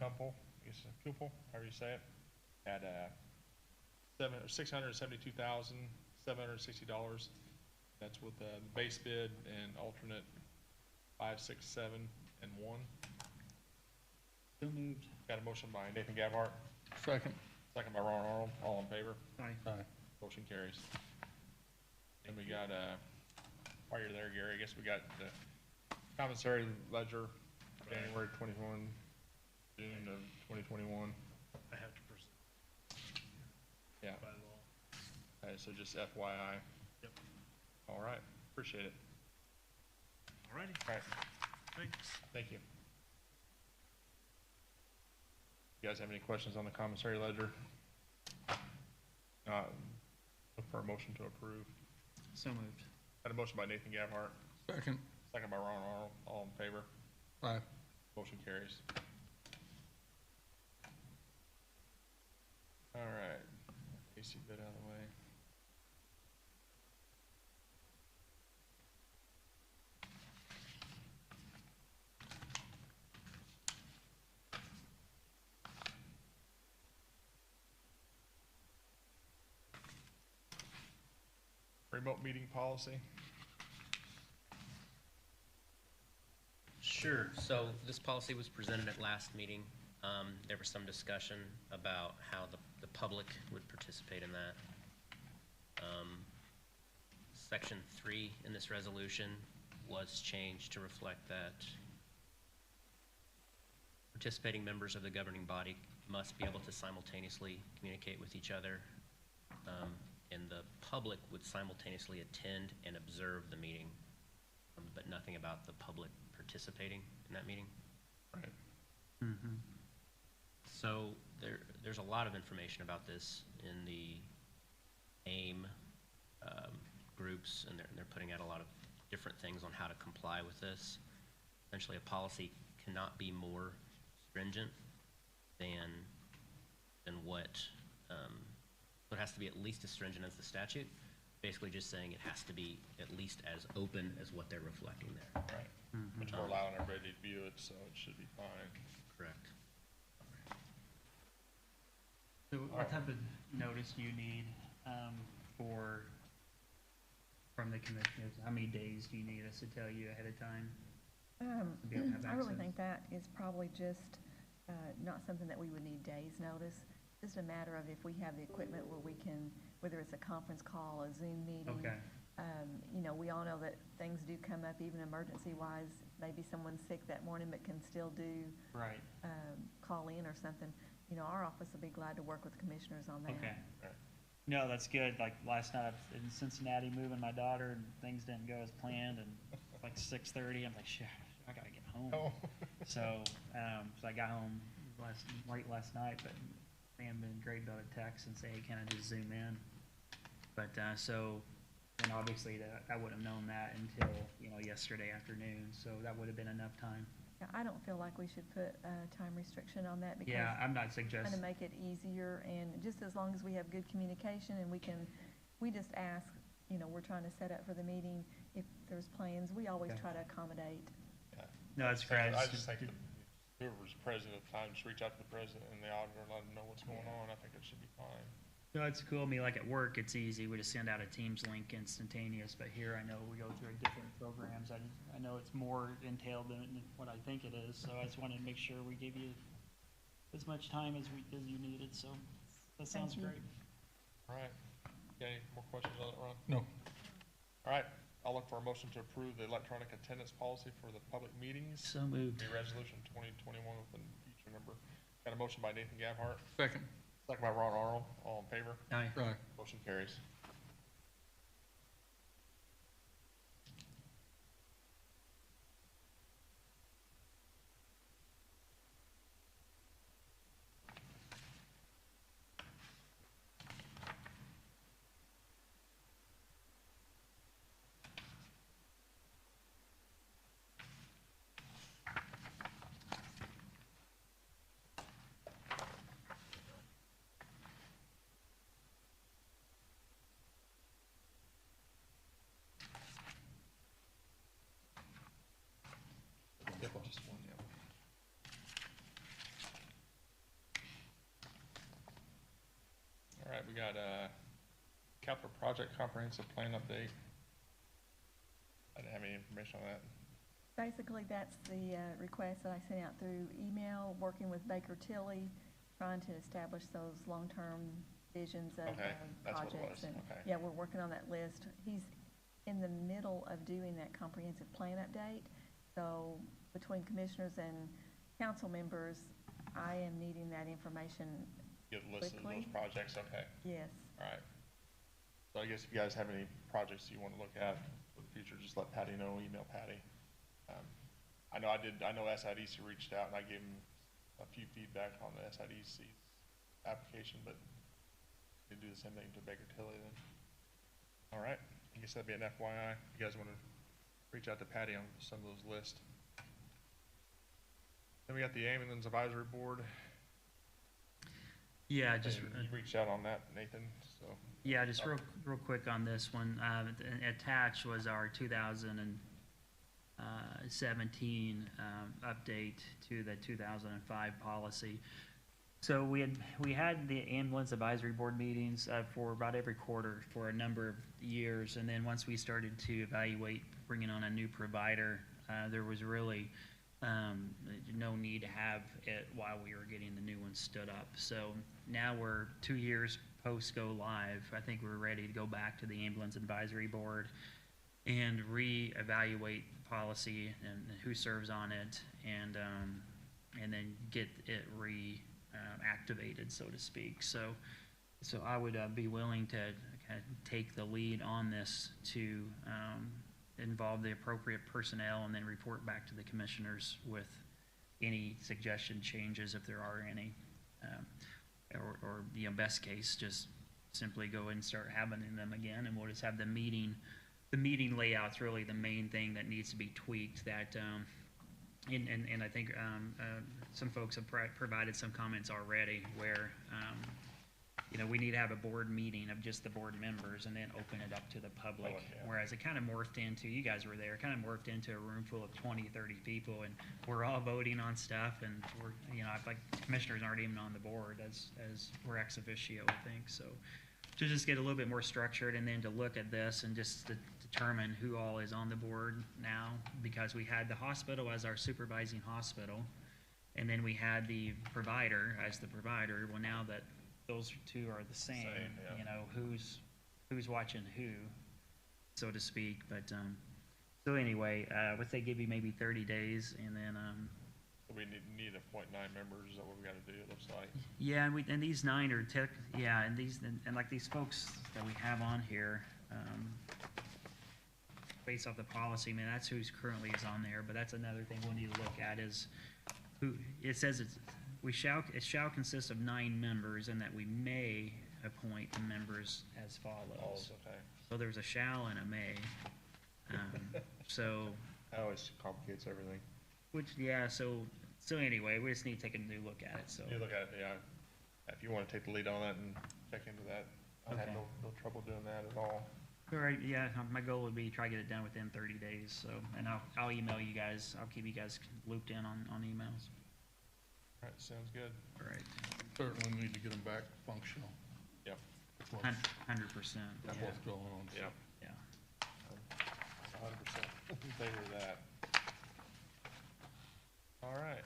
Couple, I guess, Couple, however you say it, at, $672,760. That's with the base bid and alternate 5, 6, 7, and 1. So moved. Got a motion by Nathan Gabhart, Second. second by Ron Arnold, all in favor? Aye. Aye. Motion carries. And we got, while you're there, Gary, I guess we got the commissary ledger, January 21, June of 2021. I have to present Yeah, by law. so just FYI. Yep. All right, appreciate it. Alrighty, All right, thanks. thank you. You guys have any questions on the commissary ledger? Look for a motion to approve. So moved. Got a motion by Nathan Gabhart, Second. second by Ron Arnold, all in favor? Aye. Motion carries. All right, AC bid out of the way. Remote meeting policy. Sure. So this policy was presented at last meeting. There was some discussion about how the public would participate in that. Section 3 in this resolution was changed to reflect that participating members of the governing body must be able to simultaneously communicate with each other, and the public would simultaneously attend and observe the meeting, but nothing about the public participating in that meeting. Right. Mm-hmm. So there's a lot of information about this in the AIM groups, and they're putting out a lot of different things on how to comply with this. Essentially, a policy cannot be more stringent than what, so it has to be at least as stringent as the statute. Basically just saying it has to be at least as open as what they're reflecting there. Right, which we're allowing everybody to view it, so it should be fine. Correct. So what type of notice do you need from the commissioners? How many days do you need us to tell you ahead of time? to be able to have I really access? think that is probably just not something that we would need days' notice. Just a matter of if we have the equipment where we can, whether it's a conference call, a Zoom meeting. Okay. You know, we all know that things do come up, even emergency-wise. Maybe someone's sick that morning, but can still do, Right, call in or something. You know, our office will be glad to work with commissioners on that. okay. Right. No, that's good. Like last night I was in Cincinnati moving my daughter and things didn't go as planned and like 6:30, I'm like, shit, I gotta get home. Oh. So I got home late last night, but man, been great to text and say, hey, can I just zoom in? But, and obviously that, I wouldn't have known that until, yesterday afternoon, so that would have been enough time. Yeah, I don't feel like we should put a time restriction on that because Yeah, I'm not trying to suggesting, make it easier, and just as long as we have good communication and we just ask, we're trying to set up for the meeting, if there's plans, we always Okay. try to accommodate. Yeah. no, that's great. I just think that whoever's president at the time, just reach out to the president and the auditor and let them know what's going on. I think it should be fine. No, it's cool. I mean, like at work, it's easy. We just send out a Teams link instantaneous, but here I know we go through different programs. I know it's more entailed than what I think it is, so I just wanted to make sure we give you as much time as you needed, so that sounds Thank you. great. All right. Got any more questions on that, Ron? No. All right. I'll look for a motion to approve the electronic attendance policy for the public meetings. So moved. Be resolution 2021 with a future number. Got a motion by Nathan Gabhart, Second. second by Ron Arnold. All in favor? Aye. Right. Motion carries. Just one, yeah. All right, we got capital project comprehensive plan update. I didn't have any information on that. Basically, that's the request that I sent out through email, working with Baker Tilly, trying to establish those long-term visions of Okay, that's what it projects. was, And, okay. yeah, we're working on that list. He's in the middle of doing that comprehensive plan update. So between commissioners and council members, I am needing that information. Get a list of those Quickly. projects, okay. Yes. All right. So I guess if you guys have any projects you want to look at for the future, just let Patty know, email Patty. I know SIDC reached out and I gave him a few feedback on the SIDC application, but you do the same thing to Baker Tilly then. All right, I guess that'd be an FYI. You guys want to reach out to Patty on some of those lists. Then we got the Ambulance Advisory Board. Yeah, just, And you reached out on that, Nathan, so. yeah, just real quick on this one. Attached was our 2017 update to the 2005 policy. So we had the ambulance advisory board meetings for about every quarter for a number of years, and then once we started to evaluate bringing on a new provider, there was really no need to have it while we were getting the new one stood up. So now we're 2 years post go live. I think we're ready to go back to the ambulance advisory board and reevaluate policy and who serves on it, and then get it activated, so to speak. So I would be willing to kind of take the lead on this to involve the appropriate personnel and then report back to the commissioners with any suggestion changes if there are any, or best case, just simply go and start having them again, and we'll just have the meeting layout's really the main thing that needs to be tweaked. That and I think some folks have provided some comments already where we need to have a board meeting of just the board members and then open it up to the public. Yeah. Whereas it kind of morphed into, you guys were there, kind of morphed into a room full of 20, 30 people, and we're all voting on stuff, and we're, I feel like commissioners aren't even on the board as we're ex officio, I think. So to just get a little bit more structured, and then to look at this and just to determine who all is on the board now, because we had the hospital as our supervising hospital, and then we had the provider as the provider. Well, now that those two are the same, yeah. who's watching who. so to speak, but, so anyway, what they give you maybe 30 days, and then, So we need to appoint 9 members, is that what we gotta do, it looks like? yeah, and these 9 are yeah, and these, and like these folks that we have on here, based off the policy, I mean, that's who's currently is on there, but that's another thing we'll need to look at is who, it says it shall consist of 9 members, and that we may appoint the members as follows. Okay. So there's a shall and a may. So, That always complicates everything. which, yeah, so anyway, we just need to take a new look at it, so. You look at it, yeah, if you wanna take the lead on that and check into that, I had Okay. no trouble doing that at all. All right, yeah, my goal would be try to get it done within 30 days, so, and I'll email you guys, I'll keep you guys looped in on emails. All right, sounds good. All right, Certainly need to get them back functional. Yep. That's what's, 100%, that's yeah, what's going on. so. Yep. yeah. 100% in favor of that. All right.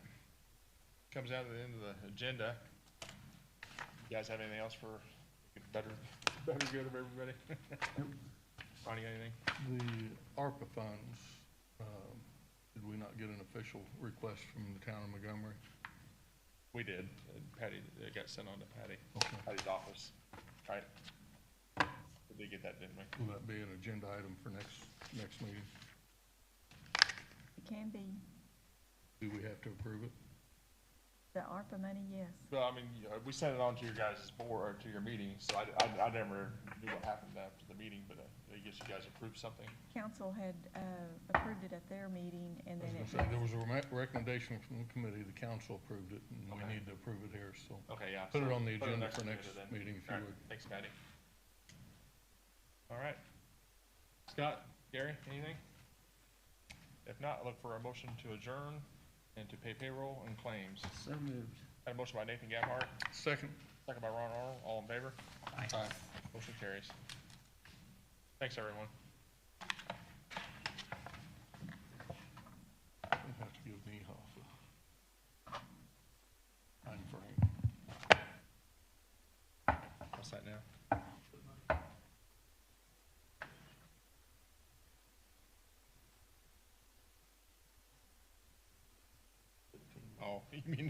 Comes down to the end of the agenda. You guys have anything else for better good of everybody? Ronnie, got anything? The ARPA funds, did we not get an official request from the town of Montgomery? We did. Patty, it got sent on to Patty, Okay. Patty's office, right? We did get that, didn't we? Will that be an agenda item for next meeting? It can be. Do we have to approve it? The ARPA money, yes. Well, I mean, we sent it on to your guys' board, or to your meeting, so I never knew what happened after the meeting, but I guess you guys approved something. Council had approved it at their meeting, and I then was it, gonna say, there was a recommendation from the committee, the council approved it, and we Okay. need to approve it here, so. Okay, yeah. Put it so on the put it agenda for next then. meeting, if you All right, would. thanks, Patty. All right. Scott, Gary, anything? If not, I look for a motion to adjourn and to pay payroll and claims. So moved. Had a motion by Nathan Gabhart, Second. second by Ron Arnold, all in favor? Aye. Motion carries. Thanks, everyone. We have to give Niehoff a time frame. What's that now? Oh, you mean